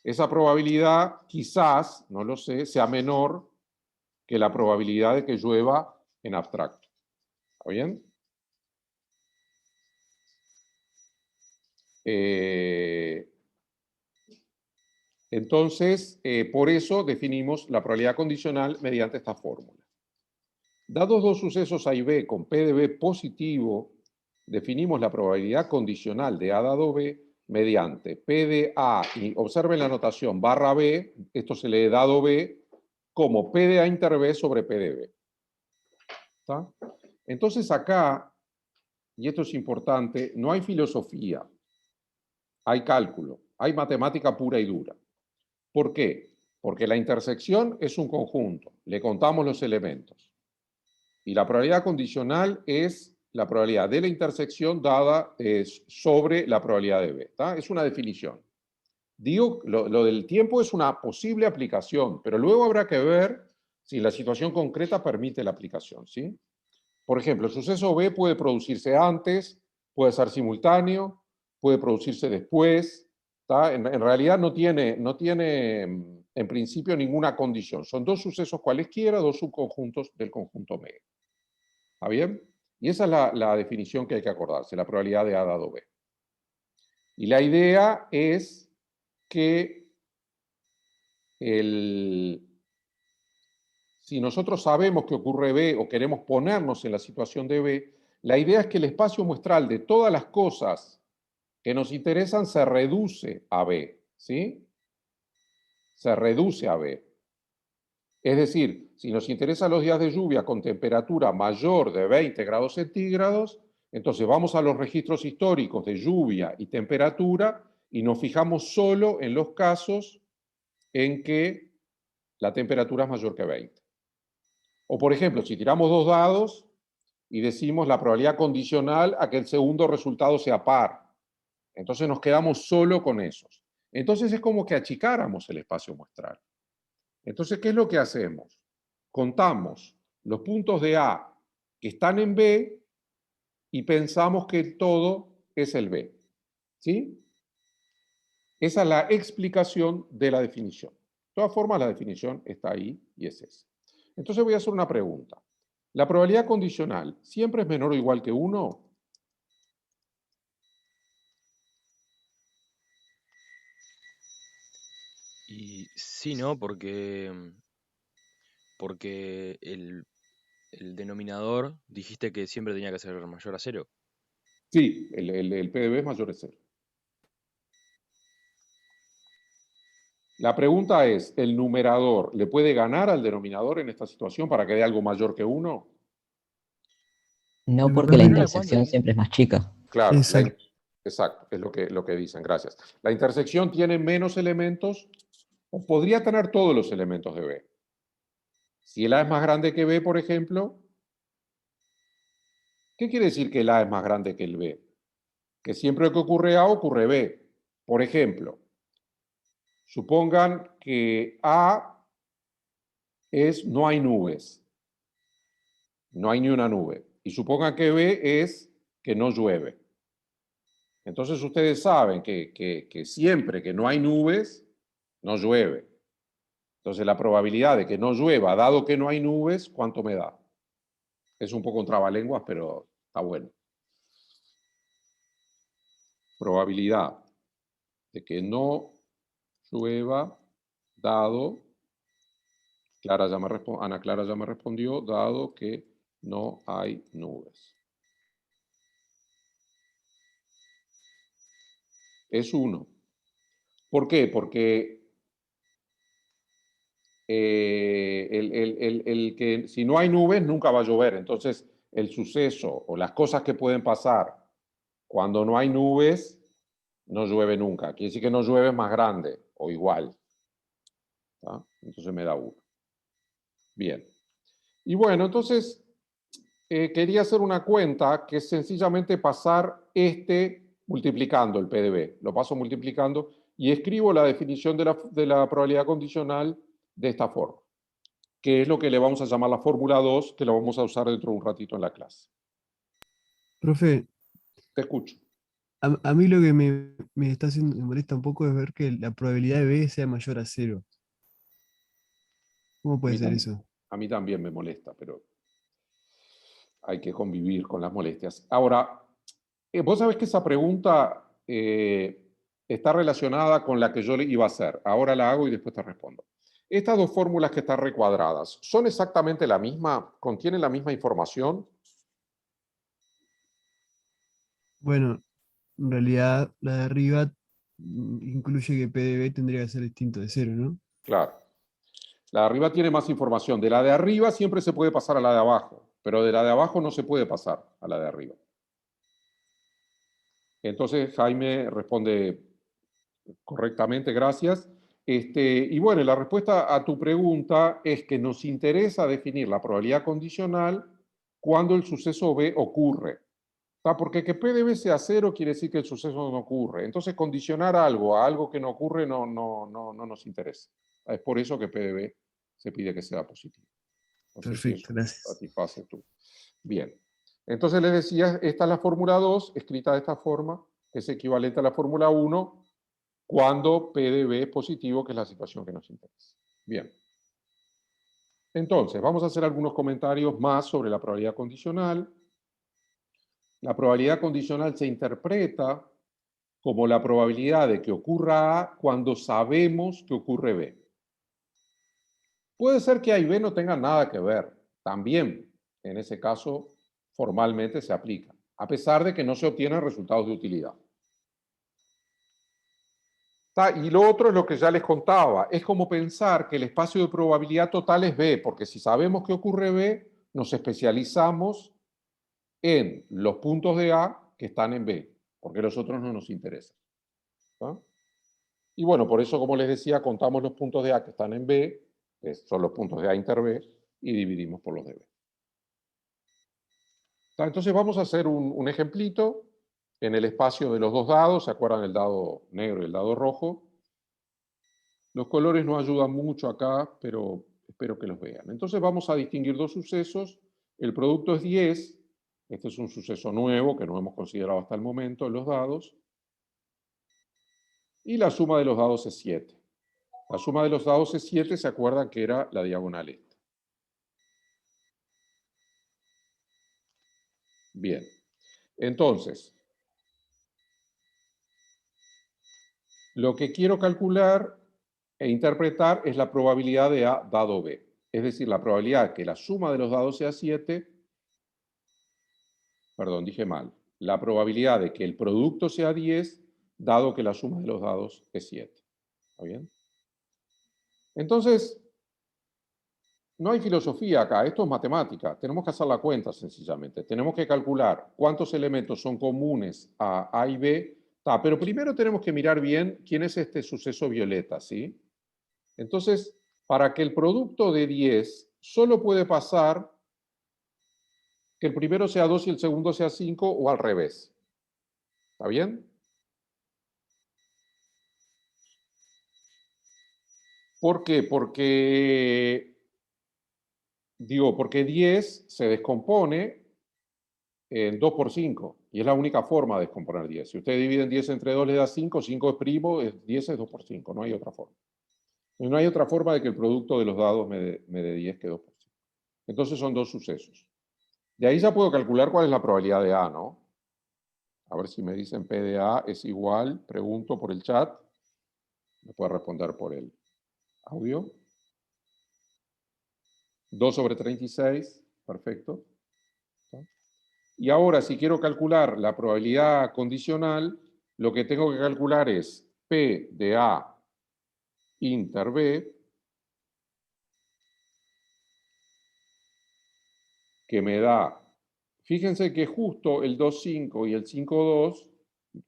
A: Esa probabilidad quizás, no lo sé, sea menor que la probabilidad de que llueva en abstracto. ¿Está bien? Entonces, por eso definimos la probabilidad condicional mediante esta fórmula. Dados dos sucesos A y B con P de B positivo, definimos la probabilidad condicional de A dado B mediante P de A, y observen la notación, barra B, esto se lee dado B, como P de A inter B sobre P de B. ¿Está? Entonces acá, y esto es importante, no hay filosofía, hay cálculo, hay matemática pura y dura. ¿Por qué? Porque la intersección es un conjunto, le contamos los elementos. Y la probabilidad condicional es la probabilidad de la intersección dada sobre la probabilidad de B. ¿Está? Es una definición. Digo, lo del tiempo es una posible aplicación, pero luego habrá que ver si la situación concreta permite la aplicación, ¿sí? Por ejemplo, el suceso B puede producirse antes, puede ser simultáneo, puede producirse después. ¿Está? En realidad no tiene en principio ninguna condición. Son dos sucesos cualesquiera, dos subconjuntos del conjunto medio. ¿Está bien? Y esa es la definición que hay que acordarse, la probabilidad de A dado B. Y la idea es que si nosotros sabemos que ocurre B o queremos ponernos en la situación de B, la idea es que el espacio muestral de todas las cosas que nos interesan se reduce a B, ¿sí? Se reduce a B. Es decir, si nos interesan los días de lluvia con temperatura mayor de 20 grados centígrados, entonces vamos a los registros históricos de lluvia y temperatura y nos fijamos solo en los casos en que la temperatura es mayor que 20. O por ejemplo, si tiramos dos dados y decimos la probabilidad condicional a que el segundo resultado sea par, entonces nos quedamos solo con esos. Entonces es como que achicáramos el espacio muestral. Entonces, ¿qué es lo que hacemos? Contamos los puntos de A que están en B y pensamos que todo es el B. ¿Sí? Esa es la explicación de la definición. De todas formas, la definición está ahí y es esa. Entonces voy a hacer una pregunta. ¿La probabilidad condicional siempre es menor o igual que 1?
B: Y sí, ¿no? Porque el denominador dijiste que siempre tenía que ser mayor a 0.
A: Sí, el PDB es mayor a 0. La pregunta es, ¿el numerador le puede ganar al denominador en esta situación para que dé algo mayor que 1?
E: No,
C: Lo que
E: porque la
C: pasa es
B: Depende
C: que-
B: de cuánto.
E: intersección siempre es más chica.
A: Claro,
C: Exacto.
A: exacto, es lo que dicen, gracias. La intersección tiene menos elementos o podría tener todos los elementos de B. Si el A es más grande que B, por ejemplo, ¿qué quiere decir que el A es más grande que el B? Que siempre que ocurre A, ocurre B. Por ejemplo, supongan que A es no hay nubes, no hay ni una nube. Y supongan que B es que no llueve. Entonces ustedes saben que siempre que no hay nubes, no llueve. Entonces la probabilidad de que no llueva, dado que no hay nubes, ¿cuánto me da? Es un poco un trabalenguas, pero está bueno. Probabilidad de que no llueva, dado, Ana Clara ya me respondió, dado que no hay nubes. Es 1. ¿Por qué? Porque que si no hay nubes nunca va a llover. Entonces, el suceso o las cosas que pueden pasar cuando no hay nubes, no llueve nunca. Quiere decir que no llueve más grande o igual. ¿Tá? Entonces me da 1. Bien. Y bueno, entonces quería hacer una cuenta que es sencillamente pasar multiplicando el PDB. Lo paso multiplicando y escribo la definición de la probabilidad condicional de esta forma, que es lo que le vamos a llamar la fórmula 2, que la vamos a usar dentro de un ratito en la clase.
C: Profe,
A: Te escucho.
C: a mí lo que me está haciendo, me molesta un poco es ver que la probabilidad de B sea mayor a 0. ¿Cómo
A: A
C: puede
A: mí,
C: ser eso?
A: a mí también me molesta, pero hay que convivir con las molestias. Ahora, vos sabés que esa pregunta está relacionada con la que yo le iba a hacer. Ahora la hago y después te respondo. Estas dos fórmulas que están recuadradas, ¿son exactamente la misma? ¿Contienen la misma información?
C: Bueno, en realidad la de arriba incluye que P de B tendría que ser distinto de 0, ¿no?
A: Claro. La de arriba tiene más información. De la de arriba siempre se puede pasar a la de abajo, pero de la de abajo no se puede pasar a la de arriba. Entonces Jaime responde correctamente, gracias. Y bueno, la respuesta a tu pregunta es que nos interesa definir la probabilidad condicional cuando el suceso B ocurre. Porque que P de B sea 0 quiere decir que el suceso no ocurre. Entonces, condicionar algo a algo que no ocurre no nos interesa. Es por eso que P de B se pide que sea positivo. No sé si
C: Perfecto,
A: eso
C: gracias.
A: satisface tú. Bien. Entonces les decía, esta es la fórmula 2, escrita de esta forma, que es equivalente a la fórmula 1 cuando P de B es positivo, que es la situación que nos interesa. Bien. Entonces, vamos a hacer algunos comentarios más sobre la probabilidad condicional. La probabilidad condicional se interpreta como la probabilidad de que ocurra A cuando sabemos que ocurre B. Puede ser que A y B no tengan nada que ver. También, en ese caso, formalmente se aplica, a pesar de que no se obtienen resultados de utilidad. Y lo otro es lo que ya les contaba. Es como pensar que el espacio de probabilidad total es B, porque si sabemos que ocurre B, nos especializamos en los puntos de A que están en B, porque los otros no nos interesan. ¿No? Y bueno, por eso, como les decía, contamos los puntos de A que están en B, que son los puntos de A inter B, y dividimos por los de B. Entonces vamos a hacer un ejemplito en el espacio de los dos dados. ¿Se acuerdan del dado negro y el dado rojo? Los colores no ayudan mucho acá, pero espero que los vean. Entonces vamos a distinguir dos sucesos. El producto es 10. Este es un suceso nuevo que no hemos considerado hasta el momento en los dados. Y la suma de los dados es 7. La suma de los dados es 7, ¿se acuerdan que era la diagonal esta? Bien. Entonces, lo que quiero calcular e interpretar es la probabilidad de A dado B. Es decir, la probabilidad que la suma de los dados sea 7. Perdón, dije mal. La probabilidad de que el producto sea 10, dado que la suma de los dados es 7. ¿Está bien? Entonces, no hay filosofía acá, esto es matemática. Tenemos que hacer la cuenta sencillamente. Tenemos que calcular cuántos elementos son comunes a A y B. Pero primero tenemos que mirar bien quién es este suceso violeta, ¿sí? Entonces, para que el producto de 10 solo puede pasar que el primero sea 2 y el segundo sea 5 o al revés. ¿Está bien? ¿Por qué? Porque 10 se descompone en 2 por 5 y es la única forma de descomponer 10. Si ustedes dividen 10 entre 2 le da 5, 5 es primo, 10 es 2 por 5, no hay otra forma. No hay otra forma de que el producto de los dados me dé 10 que 2 por 5. Entonces son dos sucesos. De ahí ya puedo calcular cuál es la probabilidad de A, ¿no? A ver si me dicen P de A es igual, pregunto por el chat. Me puede responder por el audio. 2 sobre 36, perfecto. Y ahora, si quiero calcular la probabilidad condicional, lo que tengo que calcular es P de A inter B, que me da, fíjense que justo el 2,5 y el 5,2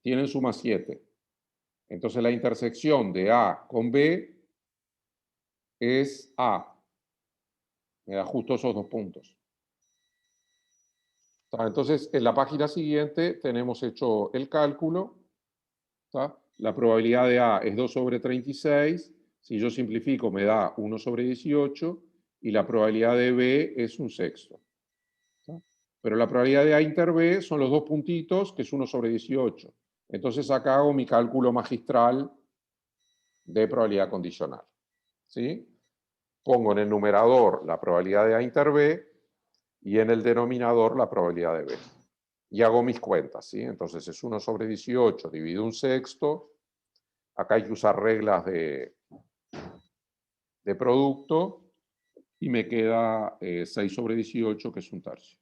A: tienen suma 7. Entonces la intersección de A con B es A. Me da justo esos dos puntos. Entonces, en la página siguiente tenemos hecho el cálculo. La probabilidad de A es 2 sobre 36. Si yo simplifico, me da 1 sobre 18. Y la probabilidad de B es un sexto. Pero la probabilidad de A inter B son los dos puntitos, que es 1 sobre 18. Entonces, acá hago mi cálculo magistral de probabilidad condicional. ¿Sí? Pongo en el numerador la probabilidad de A inter B y en el denominador la probabilidad de B. Y hago mis cuentas, ¿sí? Entonces es 1 sobre 18 dividido un sexto. Acá hay que usar reglas de producto y me queda 6 sobre 18, que es un tercio.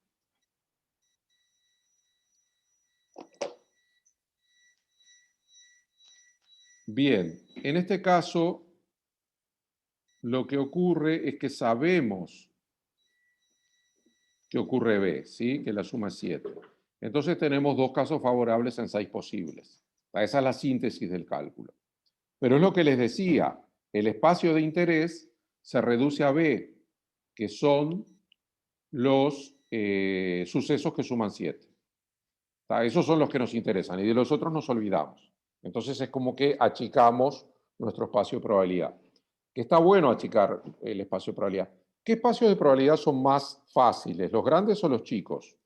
A: Bien, en este caso, lo que ocurre es que sabemos que ocurre B, ¿sí? Que la suma es 7. Entonces tenemos dos casos favorables en 6 posibles. Esa es la síntesis del cálculo. Pero es lo que les decía, el espacio de interés se reduce a B, que son los sucesos que suman 7. Esos son los que nos interesan y de los otros nos olvidamos. Entonces es como que achicamos nuestro espacio de probabilidad. Que está bueno achicar el espacio de probabilidad. ¿Qué espacios de probabilidad son más fáciles, los grandes o los chicos?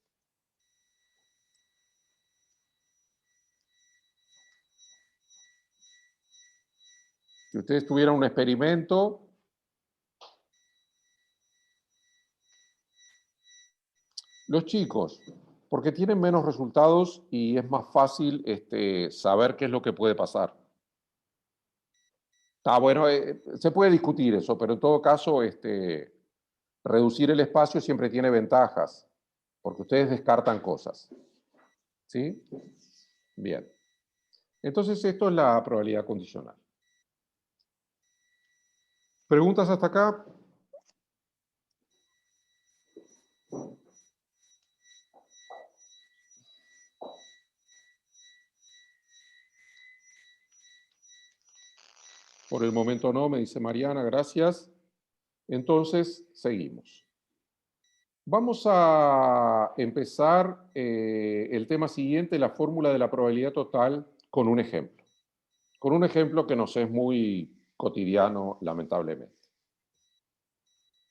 A: Si ustedes tuvieran un experimento, los chicos, porque tienen menos resultados y es más fácil saber qué es lo que puede pasar. Está bueno, se puede discutir eso, pero en todo caso, reducir el espacio siempre tiene ventajas, porque ustedes descartan cosas. ¿Sí? Bien. Entonces, esto es la probabilidad condicional. ¿Preguntas hasta acá? Por el momento no, me dice Mariana, gracias. Entonces, seguimos. Vamos a empezar el tema siguiente, la fórmula de la probabilidad total, con un ejemplo. Con un ejemplo que nos es muy cotidiano, lamentablemente.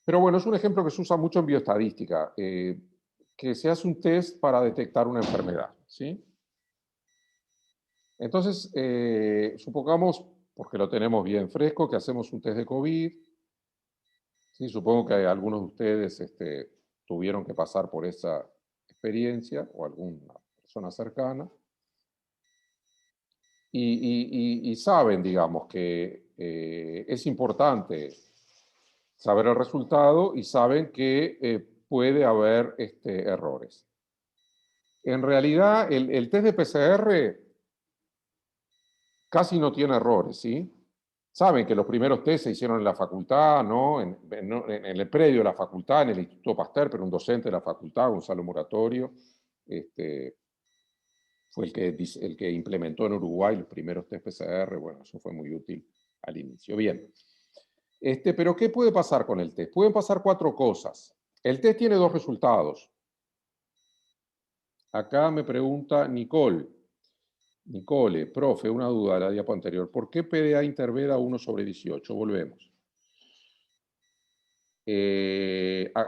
A: Pero bueno, es un ejemplo que se usa mucho en bioestadística, que se hace un test para detectar una enfermedad, ¿sí? Entonces, supongamos, porque lo tenemos bien fresco, que hacemos un test de COVID. ¿Sí? Supongo que algunos de ustedes tuvieron que pasar por esa experiencia o alguna persona cercana. Y saben, digamos, que es importante saber el resultado y saben que puede haber errores. En realidad, el test de PCR casi no tiene errores, ¿sí? Saben que los primeros test se hicieron en la facultad, ¿no? En el predio de la facultad, en el Instituto Pasteur, pero un docente de la facultad, Gonzalo Moratorio, fue el que implementó en Uruguay los primeros test PCR. Bueno, eso fue muy útil al inicio. Bien. Pero ¿qué puede pasar con el test? Pueden pasar 4 cosas. El test tiene 2 resultados. Acá me pregunta Nicole, profe, una duda de la diapo anterior. ¿Por qué PDA interveda 1 sobre 18? Volvemos.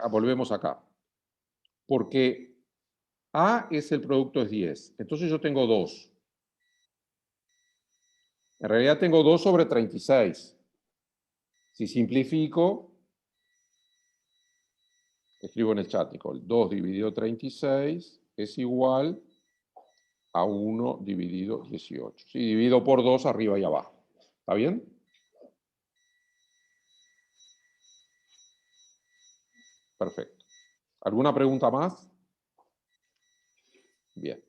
A: Volvemos acá. Porque A es el producto es 10. Entonces yo tengo 2. En realidad tengo 2 sobre 36. Si simplifico, escribo en el chat, Nicole, 2 dividido 36 es igual a 1 dividido 18. Sí, divido por 2 arriba y abajo. ¿Está bien? Perfecto. ¿Alguna pregunta más? Bien.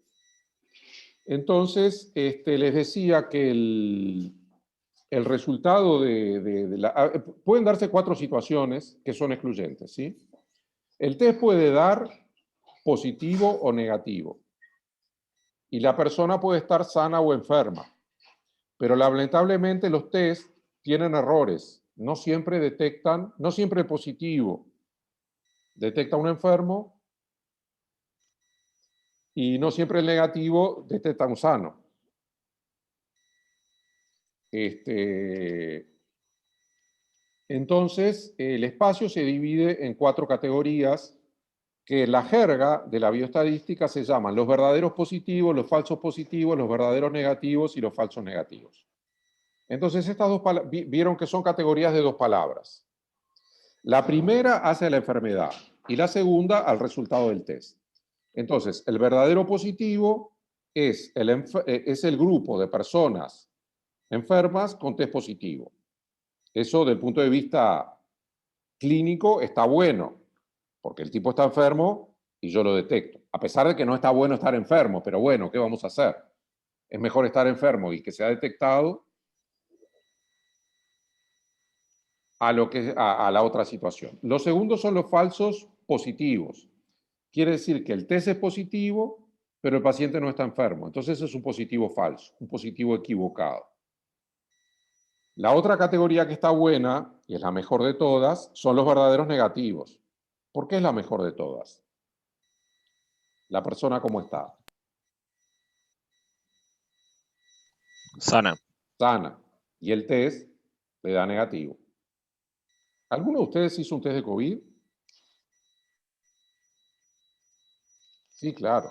A: Entonces, les decía que el resultado pueden darse 4 situaciones que son excluyentes, ¿sí? El test puede dar positivo o negativo. Y la persona puede estar sana o enferma. Pero lamentablemente los test tienen errores. No siempre detectan, no siempre el positivo detecta un enfermo y no siempre el negativo detecta un sano. Entonces, el espacio se divide en 4 categorías que la jerga de la bioestadística se llaman los verdaderos positivos, los falsos positivos, los verdaderos negativos y los falsos negativos. Entonces, estas dos vieron que son categorías de 2 palabras. La primera hace a la enfermedad y la segunda al resultado del test. Entonces, el verdadero positivo es el grupo de personas enfermas con test positivo. Eso, del punto de vista clínico, está bueno, porque el tipo está enfermo y yo lo detecto. A pesar de que no está bueno estar enfermo, pero bueno, ¿qué vamos a hacer? Es mejor estar enfermo y que sea detectado a la otra situación. Los segundos son los falsos positivos. Quiere decir que el test es positivo, pero el paciente no está enfermo. Entonces es un positivo falso, un positivo equivocado. La otra categoría que está buena, y es la mejor de todas, son los verdaderos negativos. ¿Por qué es la mejor de todas? La persona cómo está.
E: Sana.
A: Sana. Y el test le da negativo. ¿Alguno de ustedes hizo un test de COVID? Sí, claro.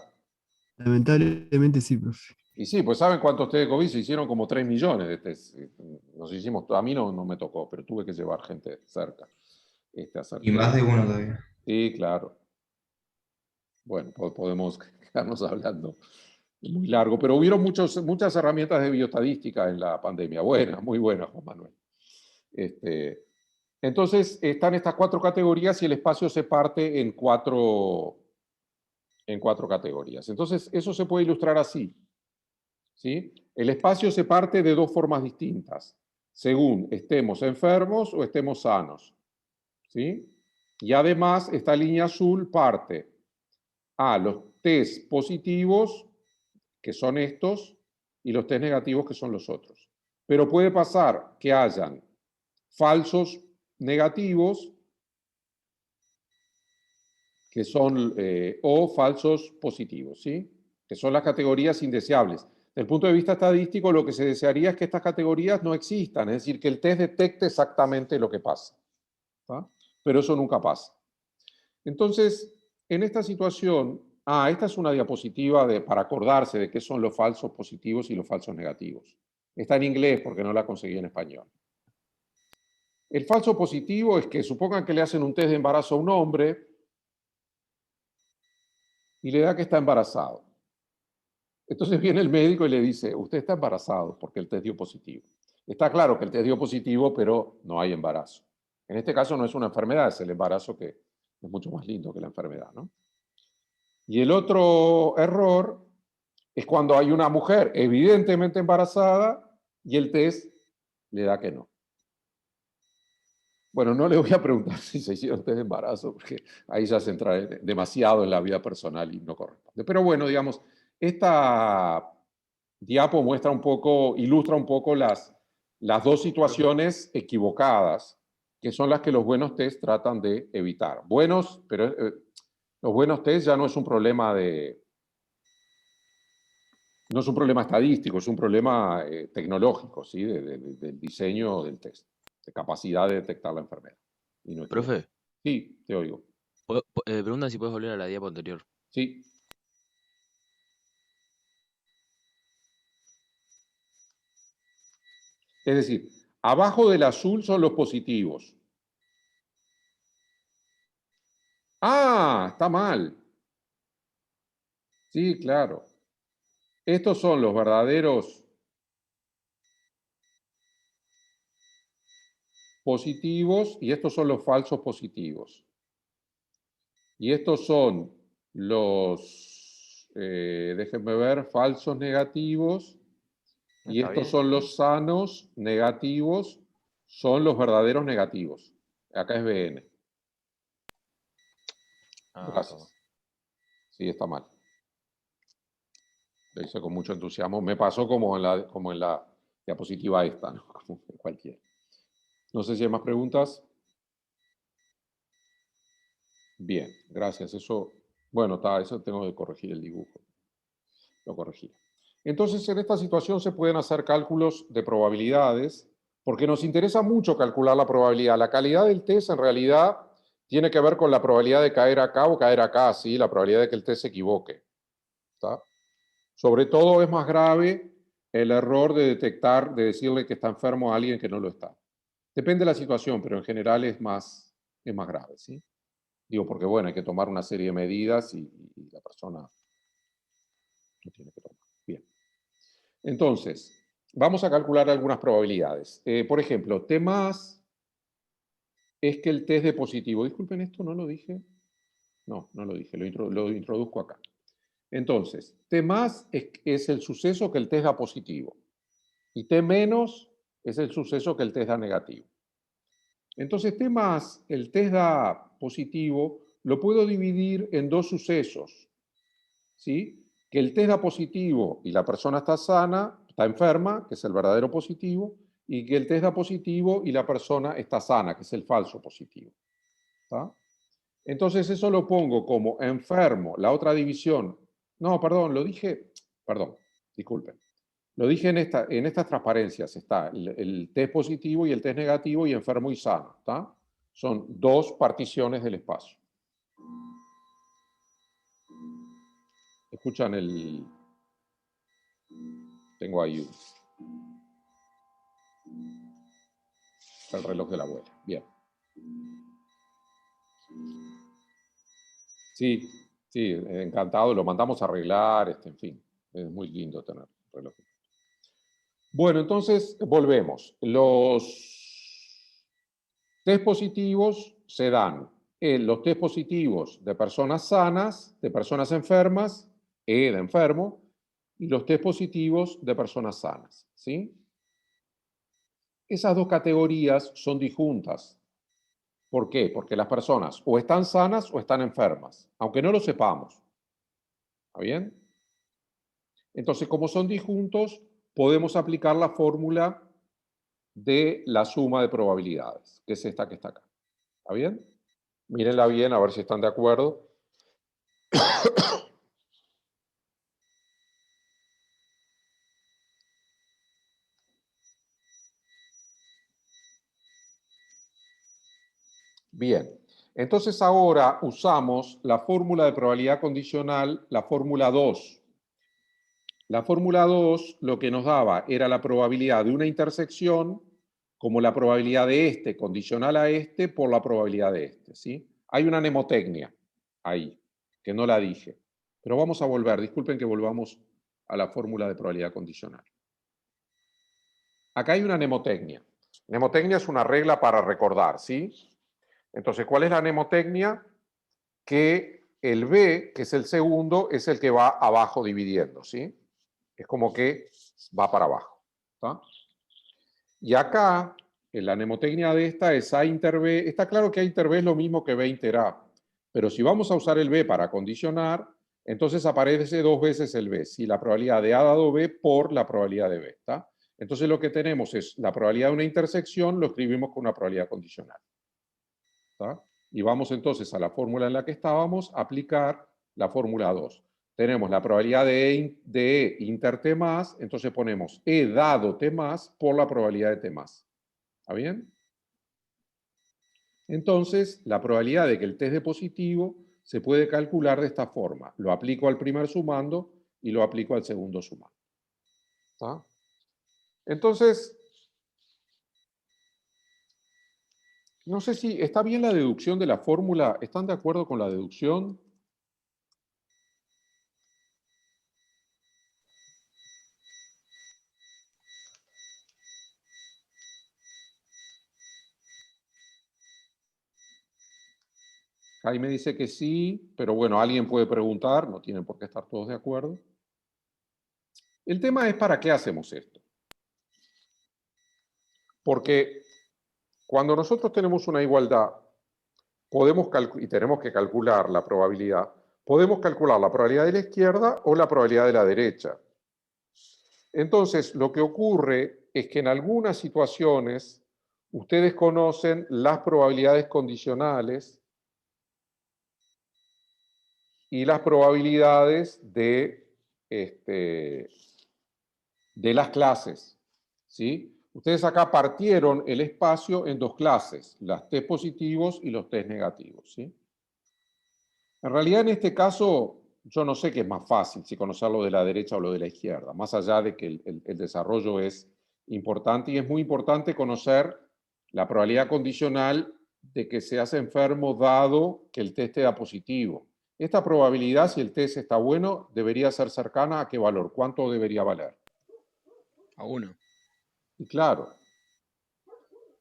C: Lamentablemente sí, profe.
A: Y sí, pues ¿saben cuántos test de COVID se hicieron? Como 3 millones de test. Nos hicimos, a mí no me tocó, pero tuve que llevar gente cerca a hacer
D: Y más
A: test.
D: de uno todavía.
A: Sí, claro. Bueno, podemos quedarnos hablando muy largo, pero hubieron muchas herramientas de bioestadística en la pandemia. Buenas, muy buenas, Juan Manuel. Entonces, están estas 4 categorías y el espacio se parte en cuatro categorías. Entonces, eso se puede ilustrar así. ¿Sí? El espacio se parte de 2 formas distintas, según estemos enfermos o estemos sanos. ¿Sí? Y además, esta línea azul parte a los test positivos, que son estos, y los test negativos, que son los otros. Pero puede pasar que hayan falsos negativos, que son, o falsos positivos, ¿sí? Que son las categorías indeseables. Desde el punto de vista estadístico, lo que se desearía es que estas categorías no existan, es decir, que el test detecte exactamente lo que pasa. ¿Tá? Pero eso nunca pasa. Entonces, en esta situación, esta es una diapositiva para acordarse de qué son los falsos positivos y los falsos negativos. Está en inglés porque no la conseguí en español. El falso positivo es que supongan que le hacen un test de embarazo a un hombre y le da que está embarazado. Entonces viene el médico y le dice, usted está embarazado porque el test dio positivo. Está claro que el test dio positivo, pero no hay embarazo. En este caso no es una enfermedad, es el embarazo que es mucho más lindo que la enfermedad, ¿no? Y el otro error es cuando hay una mujer evidentemente embarazada y el test le da que no. Bueno, no le voy a preguntar si se hicieron test de embarazo, porque ahí ya se entra demasiado en la vida personal y no corresponde. Pero bueno, digamos, esta diapo muestra un poco, ilustra un poco las 2 situaciones equivocadas, que son las que los buenos test tratan de evitar. Buenos, pero los buenos test ya no es un problema no es un problema estadístico, es un problema tecnológico, ¿sí? Del diseño del test, de capacidad de detectar la enfermedad. Y no
B: Profe,
A: sí, te oigo.
B: preguntan si puedes volver a la diapo anterior.
A: Sí. Es decir, abajo del azul son los positivos. Está mal. Sí, claro. Estos son los verdaderos positivos y estos son los falsos positivos. Y estos son los, déjenme ver, falsos negativos. Y
E: Está
A: estos
E: bien.
A: son los sanos negativos, son los verdaderos negativos. Acá es BN. Gracias. Sí, está mal. Lo hice con mucho entusiasmo. Me pasó como en la diapositiva esta, ¿no? Como en cualquiera. No sé si hay más preguntas. Bien, gracias. Eso, bueno, eso tengo que corregir el dibujo. Lo corregí. Entonces, en esta situación se pueden hacer cálculos de probabilidades, porque nos interesa mucho calcular la probabilidad. La calidad del test, en realidad, tiene que ver con la probabilidad de caer acá o caer acá, ¿sí? La probabilidad de que el test se equivoque. ¿Está? Sobre todo es más grave el error de detectar, de decirle que está enfermo a alguien que no lo está. Depende de la situación, pero en general es más grave, ¿sí? Digo, porque bueno, hay que tomar una serie de medidas y la persona lo tiene que tomar. Bien. Entonces, vamos a calcular algunas probabilidades. Por ejemplo, T más es que el test de positivo. Disculpen, esto no lo dije. No, no lo dije, lo introduzco acá. Entonces, T más es el suceso que el test da positivo. Y T menos es el suceso que el test da negativo. Entonces, T más, el test da positivo, lo puedo dividir en dos sucesos, ¿sí? Que el test da positivo y la persona está sana, está enferma, que es el verdadero positivo, y que el test da positivo y la persona está sana, que es el falso positivo. ¿Está? Entonces eso lo pongo como enfermo, la otra división. No, perdón, lo dije, perdón, disculpen. Lo dije en estas transparencias, está el test positivo y el test negativo y enfermo y sano, ¿está? Son dos particiones del espacio. Escuchan el... Tengo ahí el reloj de la abuela. Bien. Sí, sí, encantado. Lo mandamos a arreglar, en fin. Es muy lindo tener reloj. Bueno, entonces volvemos. Los test positivos se dan en los test positivos de personas sanas, de personas enfermas, E de enfermo, y los test positivos de personas sanas, ¿sí? Esas dos categorías son disjuntas. ¿Por qué? Porque las personas o están sanas o están enfermas, aunque no lo sepamos. ¿Está bien? Entonces, como son disjuntos, podemos aplicar la fórmula de la suma de probabilidades, que es esta que está acá. ¿Está bien? Mírenla bien, a ver si están de acuerdo. Bien, entonces ahora usamos la fórmula de probabilidad condicional, la fórmula 2. La fórmula 2 lo que nos daba era la probabilidad de una intersección como la probabilidad de este condicional a este por la probabilidad de este, ¿sí? Hay una mnemotecnia ahí, que no la dije. Pero vamos a volver, disculpen que volvamos a la fórmula de probabilidad condicional. Acá hay una mnemotecnia. Mnemotecnia es una regla para recordar, ¿sí? Entonces, ¿cuál es la mnemotecnia? Que el B, que es el segundo, es el que va abajo dividiendo, ¿sí? Es como que va para abajo. ¿Está? Y acá, en la mnemotecnia de esta es A inter B. Está claro que A inter B es lo mismo que B inter A. Pero si vamos a usar el B para condicionar, entonces aparece dos veces el B. Si la probabilidad de A dado B por la probabilidad de B. ¿Está? Entonces lo que tenemos es la probabilidad de una intersección, lo escribimos con una probabilidad condicional. ¿Está? Y vamos entonces a la fórmula en la que estábamos, a aplicar la fórmula 2. Tenemos la probabilidad de E inter T más, entonces ponemos E dado T más por la probabilidad de T más. ¿Está bien? Entonces, la probabilidad de que el test dé positivo se puede calcular de esta forma. Lo aplico al primer sumando y lo aplico al segundo sumando. ¿Está? Entonces, no sé si está bien la deducción de la fórmula. ¿Están de acuerdo con la deducción? Jaime dice que sí, pero bueno, alguien puede preguntar, no tienen por qué estar todos de acuerdo. El tema es ¿para qué hacemos esto? Porque cuando nosotros tenemos una igualdad, y tenemos que calcular la probabilidad, podemos calcular la probabilidad de la izquierda o la probabilidad de la derecha. Entonces, lo que ocurre es que en algunas situaciones ustedes conocen las probabilidades condicionales y las probabilidades de las clases, ¿sí? Ustedes acá partieron el espacio en dos clases, las test positivos y los test negativos, ¿sí? En realidad, en este caso, yo no sé qué es más fácil, si conocerlo de la derecha o lo de la izquierda, más allá de que el desarrollo es importante y es muy importante conocer la probabilidad condicional de que seas enfermo dado que el test te da positivo. Esta probabilidad, si el test está bueno, debería ser cercana a qué valor, cuánto debería valer.
B: A 1.
A: Y claro,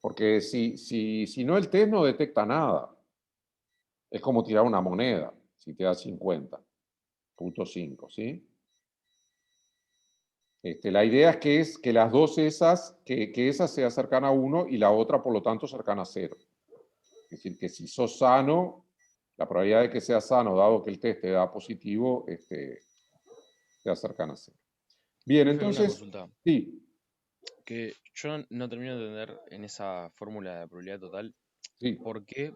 A: porque si no, el test no detecta nada. Es como tirar una moneda, si te da 50.5, ¿sí? La idea es que las dos esas, que esa sea cercana a 1 y la otra, por lo tanto, cercana a 0. Es decir, que si sos sano, la probabilidad de que sea sano, dado que el test te da positivo, sea cercana a 0. Bien,
B: Profe, una
A: entonces,
B: consulta.
A: sí,
B: Que yo no termino de entender en esa fórmula de probabilidad total,
A: sí,
B: ¿por qué?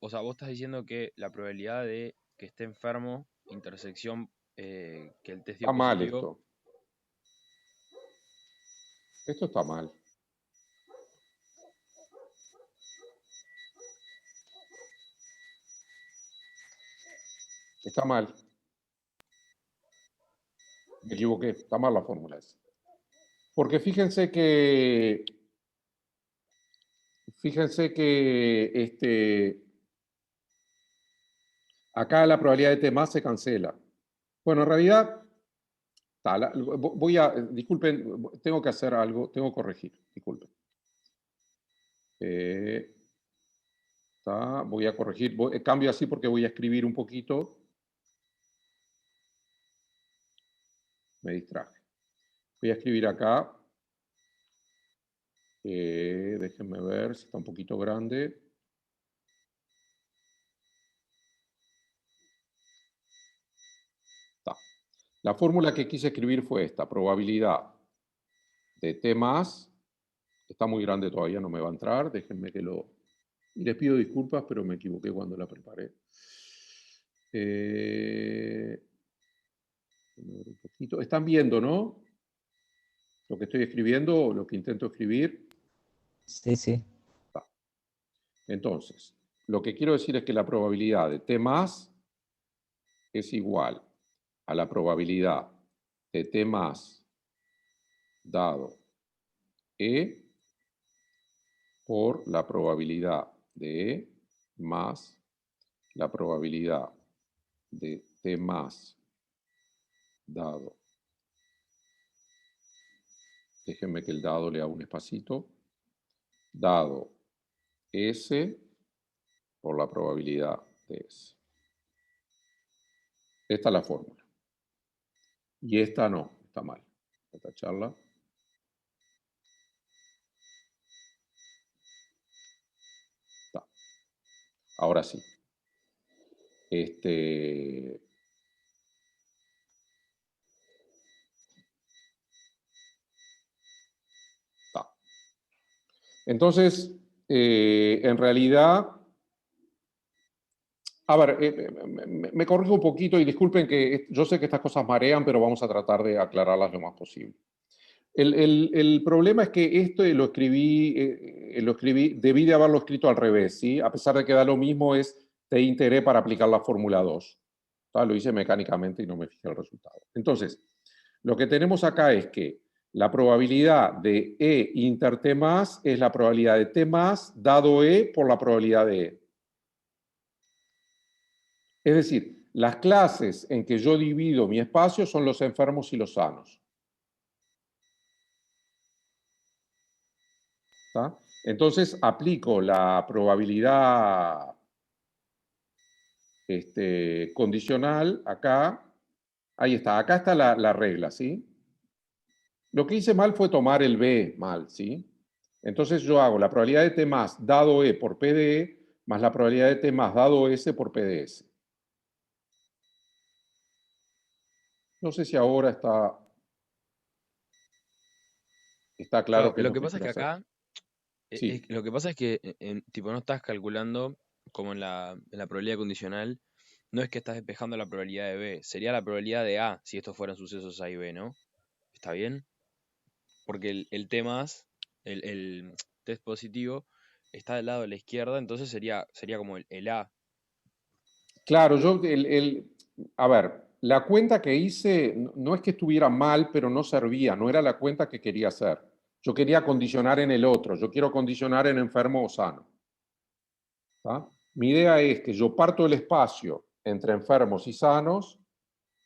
B: O sea, vos estás diciendo que la probabilidad de que esté enfermo, intersección, que el test
A: está
B: dio
A: mal
B: positivo,
A: esto. Esto está mal. Está mal. Me equivoqué. Está mal la fórmula esa. Porque fíjense que acá la probabilidad de T más se cancela. Bueno, en realidad, disculpen, tengo que hacer algo, tengo que corregir, disculpen. Voy a corregir, cambio así porque voy a escribir un poquito. Me distraje. Voy a escribir acá. Déjenme ver si está un poquito grande. La fórmula que quise escribir fue esta: probabilidad de T más, está muy grande todavía, no me va a entrar, déjenme que lo... Y les pido disculpas, pero me equivoqué cuando la preparé. Un poquito. Están viendo, ¿no? Lo que estoy escribiendo, lo que intento escribir.
F: Sí, sí.
A: Entonces, lo que quiero decir es que la probabilidad de T más es igual a la probabilidad de T más dado E por la probabilidad de E más la probabilidad de T más dado. Déjenme que el dado le haga un espacito. Dado S por la probabilidad de S. Esta es la fórmula. Y esta no, está mal. Voy a tacharla. Está. Ahora sí. Está. Entonces, en realidad, a ver, me corrijo un poquito y disculpen que yo sé que estas cosas marean, pero vamos a tratar de aclararlas lo más posible. El problema es que esto lo escribí, debí de haberlo escrito al revés, ¿sí? A pesar de que da lo mismo, es te integré para aplicar la fórmula 2. Lo hice mecánicamente y no me fijé el resultado. Entonces, lo que tenemos acá es que la probabilidad de E inter T más es la probabilidad de T más dado E por la probabilidad de E. Es decir, las clases en que yo divido mi espacio son los enfermos y los sanos. ¿Está? Entonces aplico la probabilidad condicional acá. Ahí está, acá está la regla, ¿sí? Lo que hice mal fue tomar el B mal, ¿sí? Entonces yo hago la probabilidad de T más dado E por P de E más la probabilidad de T más dado S por P de S. No sé si ahora está claro
B: claro,
A: qué es
B: lo
A: lo
B: que
A: que
B: pasa es
A: quiero
B: que
A: hacer.
B: acá,
A: Sí.
B: lo que pasa es que tipo no estás calculando como en la probabilidad condicional, no es que estás despejando la probabilidad de B, sería la probabilidad de A si estos fueran sucesos A y B, ¿no? ¿Está bien? Porque el T más, el test positivo, está del lado de la izquierda, entonces sería como el A.
A: Claro, a ver, la cuenta que hice no es que estuviera mal, pero no servía, no era la cuenta que quería hacer. Yo quería condicionar en el otro, yo quiero condicionar en enfermo o sano. ¿Tá? Mi idea es que yo parto el espacio entre enfermos y sanos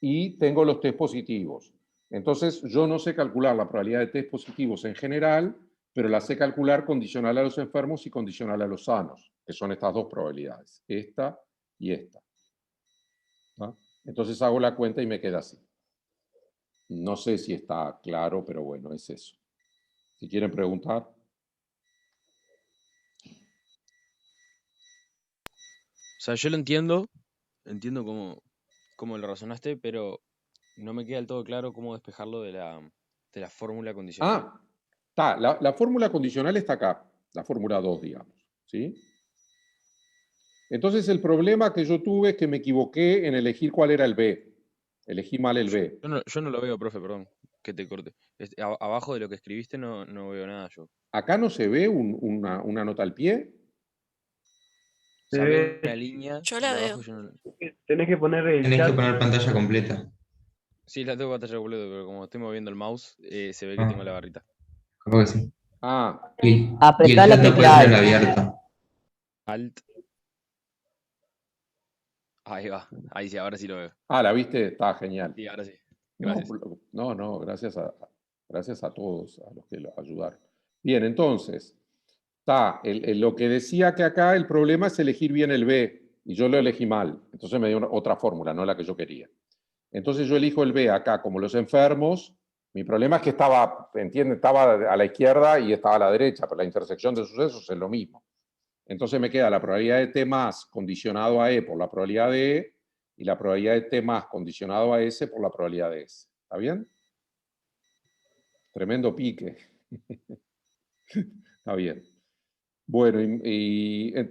A: y tengo los test positivos. Entonces, yo no sé calcular la probabilidad de test positivos en general, pero la sé calcular condicional a los enfermos y condicional a los sanos, que son estas dos probabilidades, esta y esta. ¿Ah? Entonces hago la cuenta y me queda así. No sé si está claro, pero bueno, es eso. Si quieren preguntar.
B: O sea, yo lo entiendo cómo lo razonaste, pero no me queda del todo claro cómo despejarlo de la fórmula condicional.
A: Ah, está. La fórmula condicional está acá. La fórmula 2, digamos. ¿Sí? Entonces el problema que yo tuve es que me equivoqué en elegir cuál era el B. Elegí mal el B.
B: Yo no lo veo, profe, perdón, que te corte. Abajo de lo que escribiste no veo nada yo.
A: Acá no se ve una nota al pie.
B: O sea, veo una línea
F: Yo
B: y
F: la
B: abajo
F: veo.
B: yo no...
C: Tenés que poner el
D: Tenés que
C: chat.
D: poner pantalla completa.
B: Sí, la tengo pantalla completa, pero como estoy moviendo el mouse, se ve que
D: Ah,
B: tengo la barrita.
D: capaz que sí.
A: Ah,
D: Y el
G: Apretá la
D: chat no puede
G: tecla
D: tener
G: Alt.
D: abierto.
B: Alt. Ahí va. Ahí sí, ahora sí lo veo.
A: ¿la viste? Está genial.
B: Sí, ahora sí.
A: No,
B: Gracias.
A: no, gracias a todos, a los que lo ayudaron. Bien, entonces, está, lo que decía que acá el problema es elegir bien el B, y yo lo elegí mal. Entonces me dio otra fórmula, no la que yo quería. Entonces yo elijo el B acá, como los enfermos. Mi problema es que estaba, ¿entienden? Estaba a la izquierda y estaba a la derecha, pero la intersección de sucesos es lo mismo. Entonces me queda la probabilidad de T más condicionado a E por la probabilidad de E, y la probabilidad de T más condicionado a S por la probabilidad de S. ¿Está bien? Tremendo pique. Está bien. Bueno,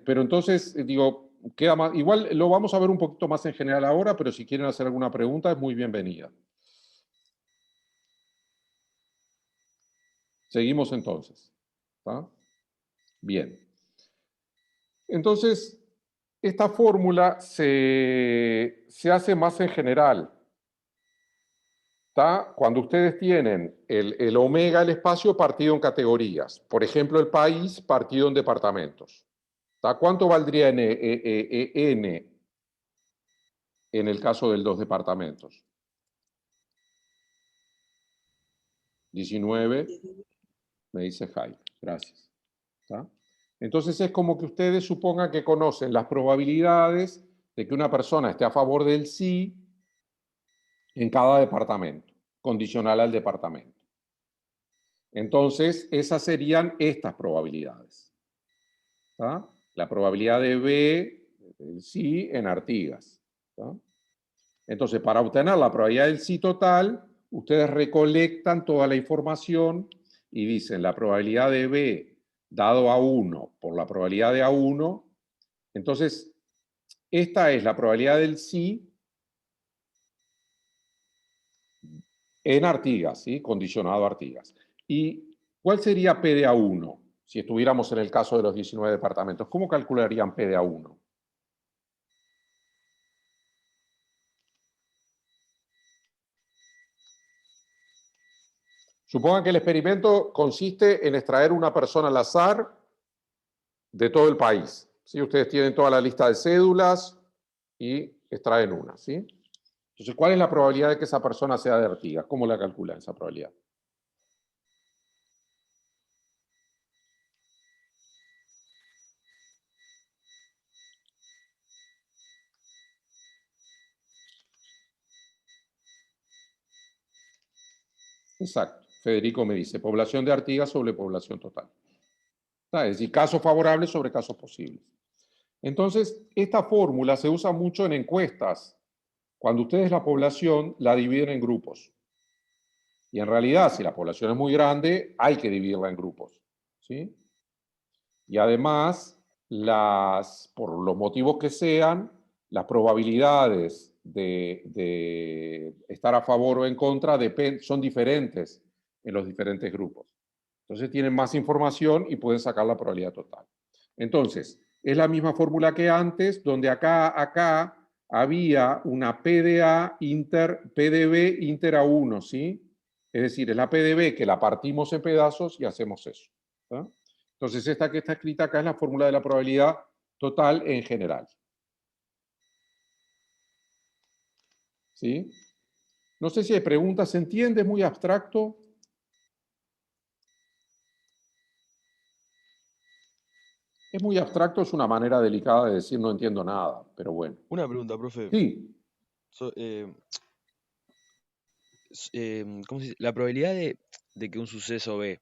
A: pero entonces, digo, queda más, igual lo vamos a ver un poquito más en general ahora, pero si quieren hacer alguna pregunta, es muy bienvenida. Seguimos entonces. ¿Está? Bien. Entonces, esta fórmula se hace más en general. ¿Está? Cuando ustedes tienen el omega, el espacio, partido en categorías. Por ejemplo, el país partido en departamentos. ¿Está? ¿Cuánto valdría n en el caso de los departamentos? 19, me dice Jaime. Gracias. ¿Está? Entonces es como que ustedes supongan que conocen las probabilidades de que una persona esté a favor del sí en cada departamento, condicional al departamento. Entonces, esas serían estas probabilidades. ¿Está? La probabilidad de B, del sí, en Artigas. ¿Está? Entonces, para obtener la probabilidad del sí total, ustedes recolectan toda la información y dicen la probabilidad de B dado a 1 por la probabilidad de A1. Entonces, esta es la probabilidad del sí en Artigas, ¿sí? Condicionado a Artigas. ¿Y cuál sería P de A1 si estuviéramos en el caso de los 19 departamentos? ¿Cómo calcularían P de A1? Supongan que el experimento consiste en extraer una persona al azar de todo el país. ¿Sí? Ustedes tienen toda la lista de cédulas y extraen una. ¿Sí? Entonces, ¿cuál es la probabilidad de que esa persona sea de Artigas? ¿Cómo la calculan esa probabilidad? Exacto. Federico me dice, población de Artigas sobre población total. Es decir, casos favorables sobre casos posibles. Entonces, esta fórmula se usa mucho en encuestas, cuando ustedes la población la dividen en grupos. Y en realidad, si la población es muy grande, hay que dividirla en grupos. ¿Sí? Y además, por los motivos que sean, las probabilidades de estar a favor o en contra son diferentes en los diferentes grupos. Entonces tienen más información y pueden sacar la probabilidad total. Entonces, es la misma fórmula que antes, donde acá había una PDA PDB inter A1, ¿sí? Es decir, es la PDB que la partimos en pedazos y hacemos eso. ¿Sí? Entonces, esta que está escrita acá es la fórmula de la probabilidad total en general. ¿Sí? No sé si hay preguntas. ¿Se entiende? ¿Es muy abstracto? Es muy abstracto, es una manera delicada de decir no entiendo nada, pero bueno.
B: Una pregunta, profe.
A: Sí,
B: ¿cómo se dice? La probabilidad de que un suceso B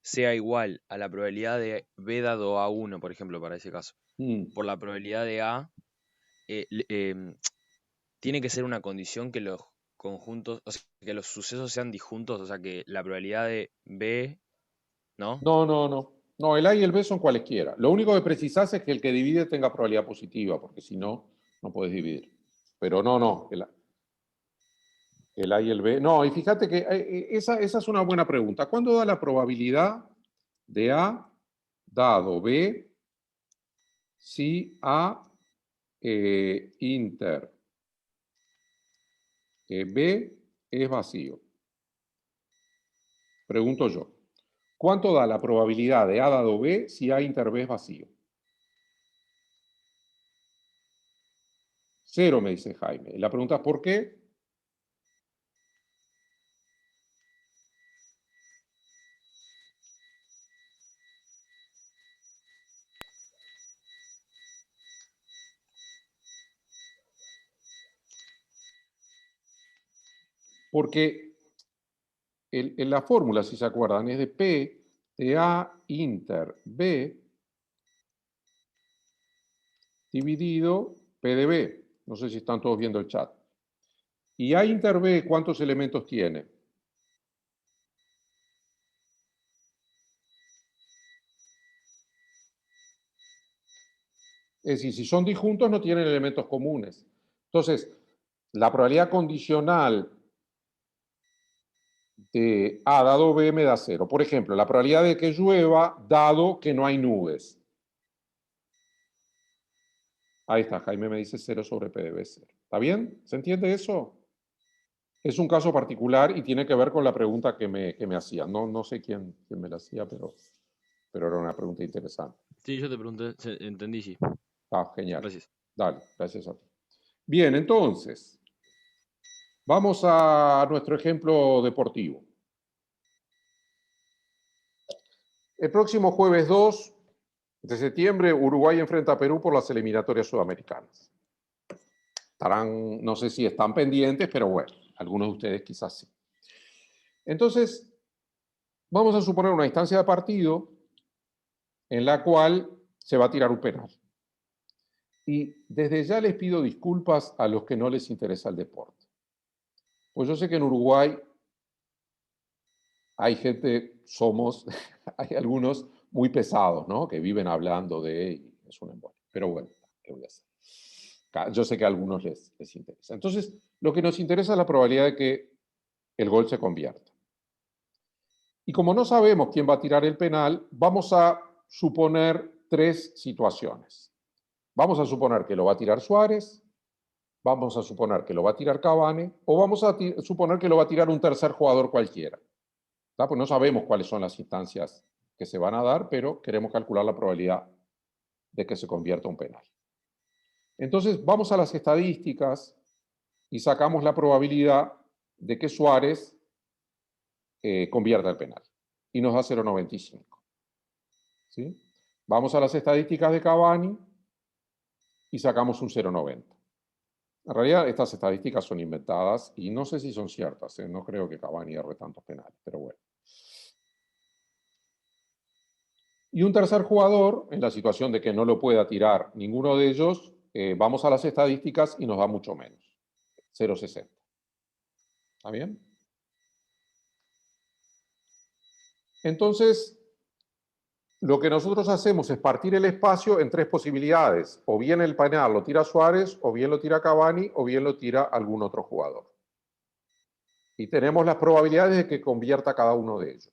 B: sea igual a la probabilidad de B dado A1, por ejemplo, para ese caso, por la probabilidad de A, tiene que ser una condición que los conjuntos, o sea, que los sucesos sean disjuntos, o sea, que la probabilidad de B, ¿no?
A: No, no, no. No, el A y el B son cualesquiera. Lo único que precisás es que el que divide tenga probabilidad positiva, porque si no, no puedes dividir. Pero no, no. El A y el B. No, y fíjate que esa es una buena pregunta. ¿Cuándo da la probabilidad de A dado B si A inter B es vacío? Pregunto yo. ¿Cuánto da la probabilidad de A dado B si A inter B es vacío? 0, me dice Jaime. Y la pregunta es ¿por qué? Porque en la fórmula, si se acuerdan, es de P de A inter B dividido P de B. No sé si están todos viendo el chat. ¿Y A inter B cuántos elementos tiene? Es decir, si son disjuntos no tienen elementos comunes. Entonces, la probabilidad condicional de A dado B me da 0. Por ejemplo, la probabilidad de que llueva dado que no hay nubes. Ahí está, Jaime me dice 0 sobre P de B 0. ¿Está bien? ¿Se entiende eso? Es un caso particular y tiene que ver con la pregunta que me hacía. No sé quién me la hacía, pero era una pregunta interesante.
B: Sí, yo te pregunté, entendí, sí.
A: Ah, genial.
B: Gracias.
A: Dale, gracias a ti. Bien, entonces, vamos a nuestro ejemplo deportivo. El próximo jueves 2 de septiembre, Uruguay enfrenta a Perú por las eliminatorias sudamericanas. Estarán, no sé si están pendientes, pero bueno, algunos de ustedes quizás sí. Entonces, vamos a suponer una instancia de partido en la cual se va a tirar un penal. Y desde ya les pido disculpas a los que no les interesa el deporte. Pues yo sé que en Uruguay hay gente, hay algunos muy pesados, ¿no? Que viven hablando de, y es un embole. Pero bueno, ¿qué voy a hacer? Yo sé que a algunos les interesa. Entonces, lo que nos interesa es la probabilidad de que el gol se convierta. Y como no sabemos quién va a tirar el penal, vamos a suponer 3 situaciones. Vamos a suponer que lo va a tirar Suárez, vamos a suponer que lo va a tirar Cavani, o vamos a suponer que lo va a tirar un tercer jugador cualquiera. Pues no sabemos cuáles son las instancias que se van a dar, pero queremos calcular la probabilidad de que se convierta un penal. Entonces, vamos a las estadísticas y sacamos la probabilidad de que Suárez convierta el penal. Y nos da 0,95. ¿Sí? Vamos a las estadísticas de Cavani y sacamos un 0,90. En realidad, estas estadísticas son inventadas y no sé si son ciertas. No creo que Cavani erre tantos penales, pero bueno. Y un tercer jugador, en la situación de que no lo pueda tirar ninguno de ellos, vamos a las estadísticas y nos da mucho menos. 0,60. ¿Está bien? Entonces, lo que nosotros hacemos es partir el espacio en 3 posibilidades. O bien el penal lo tira Suárez, o bien lo tira Cavani, o bien lo tira algún otro jugador. Y tenemos las probabilidades de que convierta cada uno de ellos.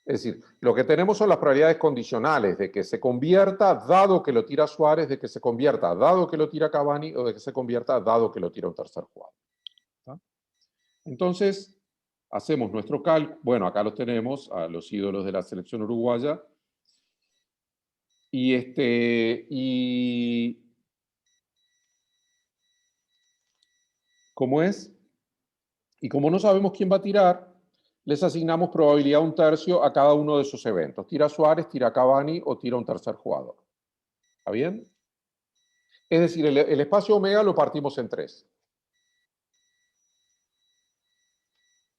A: Es decir, lo que tenemos son las probabilidades condicionales de que se convierta dado que lo tira Suárez, de que se convierta dado que lo tira Cavani o de que se convierta dado que lo tira un tercer jugador. ¿Está? Entonces, hacemos nuestro cálculo. Bueno, acá los tenemos, a los ídolos de la selección uruguaya. Y ¿cómo es? Y como no sabemos quién va a tirar, les asignamos probabilidad 1/3 a cada uno de esos eventos. Tira Suárez, tira Cavani o tira un tercer jugador. ¿Está bien? Es decir, el espacio omega lo partimos en 3.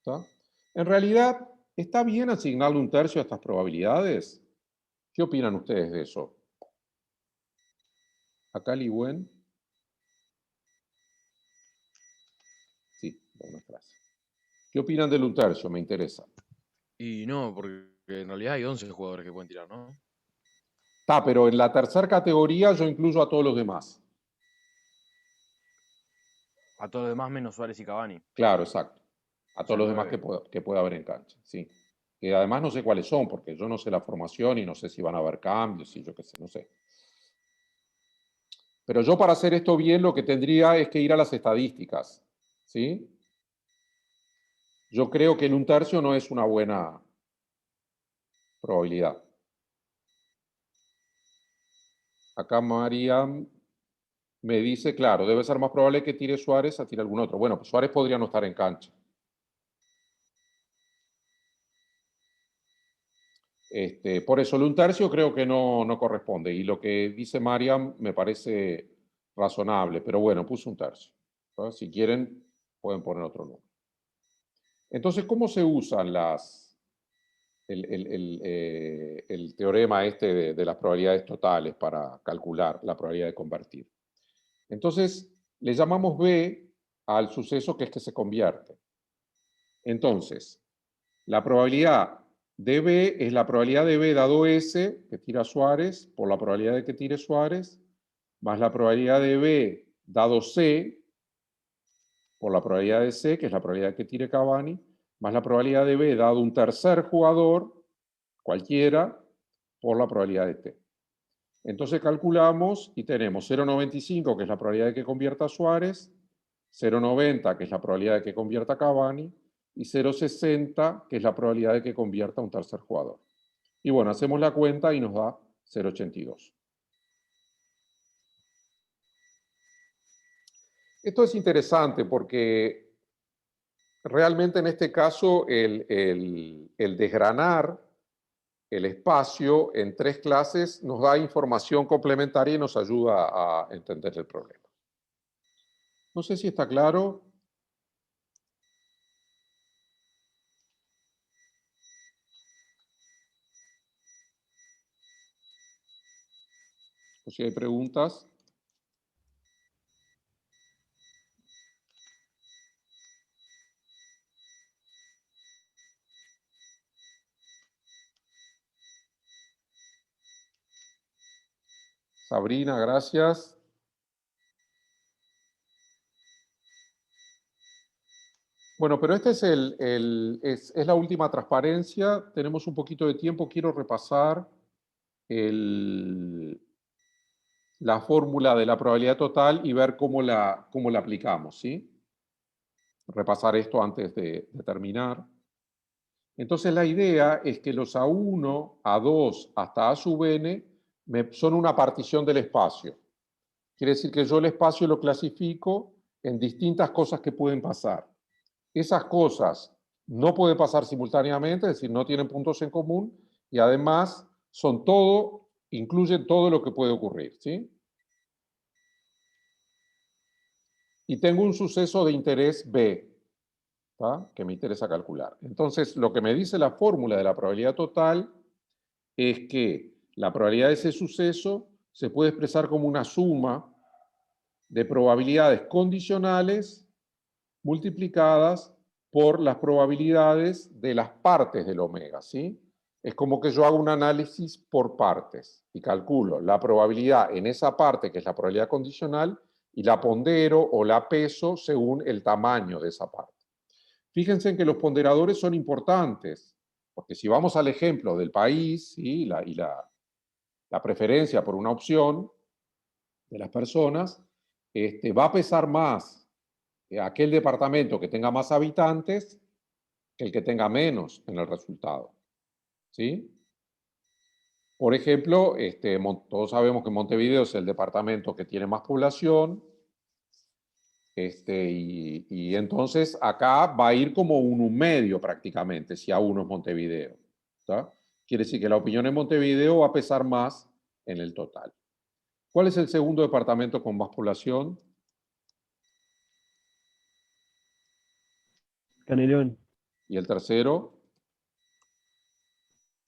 A: ¿Está? En realidad, ¿está bien asignarle un tercio a estas probabilidades? ¿Qué opinan ustedes de eso? Acá Ligüen. Sí, buena frase. ¿Qué opinan del un tercio? Me interesa.
B: Y no, porque en realidad hay 11 jugadores que pueden tirar, ¿no?
A: Está, pero en la tercera categoría yo incluyo a todos los demás.
B: A todos los demás menos Suárez y Cavani.
A: Claro, exacto. A
B: O
A: todos
B: sea,
A: los demás
B: 9.
A: que pueda haber en cancha, sí. Que además no sé cuáles son, porque yo no sé la formación y no sé si van a haber cambios y yo qué sé, no sé. Pero yo para hacer esto bien lo que tendría es que ir a las estadísticas, ¿sí? Yo creo que en un tercio no es una buena probabilidad. Acá María me dice, claro, debe ser más probable que tire Suárez a tire algún otro. Bueno, pues Suárez podría no estar en cancha. Por eso el un tercio creo que no corresponde. Y lo que dice Mariam me parece razonable. Pero bueno, puse un tercio. ¿No? Si quieren, pueden poner otro número. Entonces, ¿cómo se usan el teorema este de las probabilidades totales para calcular la probabilidad de convertir? Entonces, le llamamos B al suceso que es que se convierte. Entonces, la probabilidad de B es la probabilidad de B dado S, que tira Suárez, por la probabilidad de que tire Suárez, más la probabilidad de B dado C, por la probabilidad de C, que es la probabilidad de que tire Cavani, más la probabilidad de B dado un tercer jugador, cualquiera, por la probabilidad de T. Entonces calculamos y tenemos 0,95, que es la probabilidad de que convierta Suárez, 0,90, que es la probabilidad de que convierta Cavani, y 0,60, que es la probabilidad de que convierta un tercer jugador. Y bueno, hacemos la cuenta y nos da 0,82. Esto es interesante porque realmente en este caso el desgranar el espacio en 3 clases nos da información complementaria y nos ayuda a entender el problema. No sé si está claro. O si hay preguntas. Sabrina, gracias. Bueno, pero este es, es la última transparencia. Tenemos un poquito de tiempo. Quiero repasar la fórmula de la probabilidad total y ver cómo la aplicamos, ¿sí? Repasar esto antes de terminar. Entonces la idea es que los A1, A2 hasta A sub n son una partición del espacio. Quiere decir que yo el espacio lo clasifico en distintas cosas que pueden pasar. Esas cosas no pueden pasar simultáneamente, es decir, no tienen puntos en común y además son todo, incluyen todo lo que puede ocurrir, ¿sí? Y tengo un suceso de interés B, ¿tá? Que me interesa calcular. Entonces, lo que me dice la fórmula de la probabilidad total es que la probabilidad de ese suceso se puede expresar como una suma de probabilidades condicionales multiplicadas por las probabilidades de las partes del omega, ¿sí? Es como que yo hago un análisis por partes y calculo la probabilidad en esa parte, que es la probabilidad condicional, y la pondero o la peso según el tamaño de esa parte. Fíjense en que los ponderadores son importantes, porque si vamos al ejemplo del país, ¿sí? La preferencia por una opción de las personas, va a pesar más aquel departamento que tenga más habitantes que el que tenga menos en el resultado. ¿Sí? Por ejemplo, todos sabemos que Montevideo es el departamento que tiene más población, y entonces acá va a ir como un medio prácticamente, si A1 es Montevideo. ¿Tá? Quiere decir que la opinión en Montevideo va a pesar más en el total. ¿Cuál es el segundo departamento con más población?
C: Canelón.
A: Y el tercero,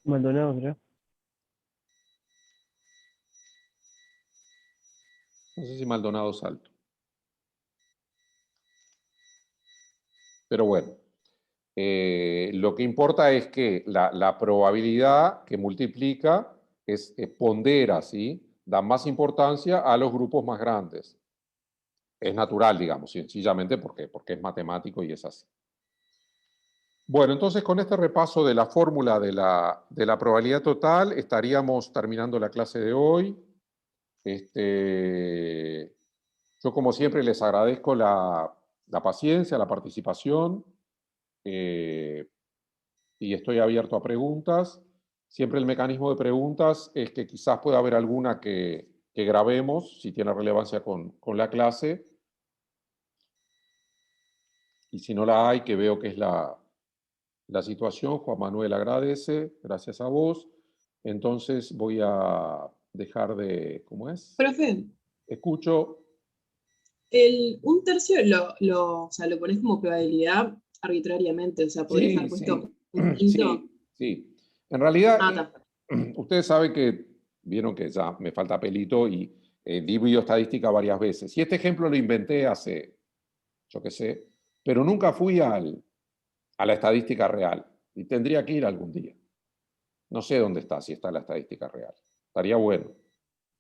C: Maldonado, creo.
A: no sé si Maldonado es alto. Pero bueno, lo que importa es que la probabilidad que multiplica pondera, ¿sí? Da más importancia a los grupos más grandes. Es natural, digamos, sencillamente porque es matemático y es así. Bueno, entonces con este repaso de la fórmula de la probabilidad total, estaríamos terminando la clase de hoy. Yo, como siempre, les agradezco la paciencia, la participación, y estoy abierto a preguntas. Siempre el mecanismo de preguntas es que quizás pueda haber alguna que grabemos, si tiene relevancia con la clase, y si no la hay, que veo que es la situación. Juan Manuel agradece, gracias a vos. Entonces voy a dejar de, ¿cómo es?
F: Profe,
A: Escucho.
F: un tercio o sea, lo pones como probabilidad arbitrariamente, o sea, podría
A: Sí,
F: estar puesto
A: sí,
F: un quinto.
A: sí. En realidad,
F: Ah,
A: ustedes saben que, vieron que ya me falta pelito y di bioestadística varias veces. Y este ejemplo lo inventé hace, yo qué sé, pero nunca fui a la estadística real. Y tendría que ir algún día. No sé dónde está, si está la estadística real. Estaría bueno,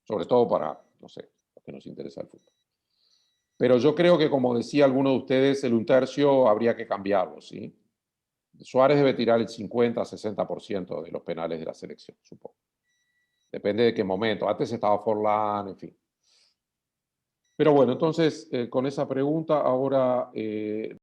A: sobre todo para, no sé, los que nos interesa el fútbol. Pero yo creo que, como decía alguno de ustedes, el un tercio habría que cambiarlo, ¿sí? Suárez debe tirar el 50-60% de los penales de la selección, supongo. Depende de qué momento. Antes estaba Forlán, en fin. Pero bueno, entonces, con esa pregunta, ahora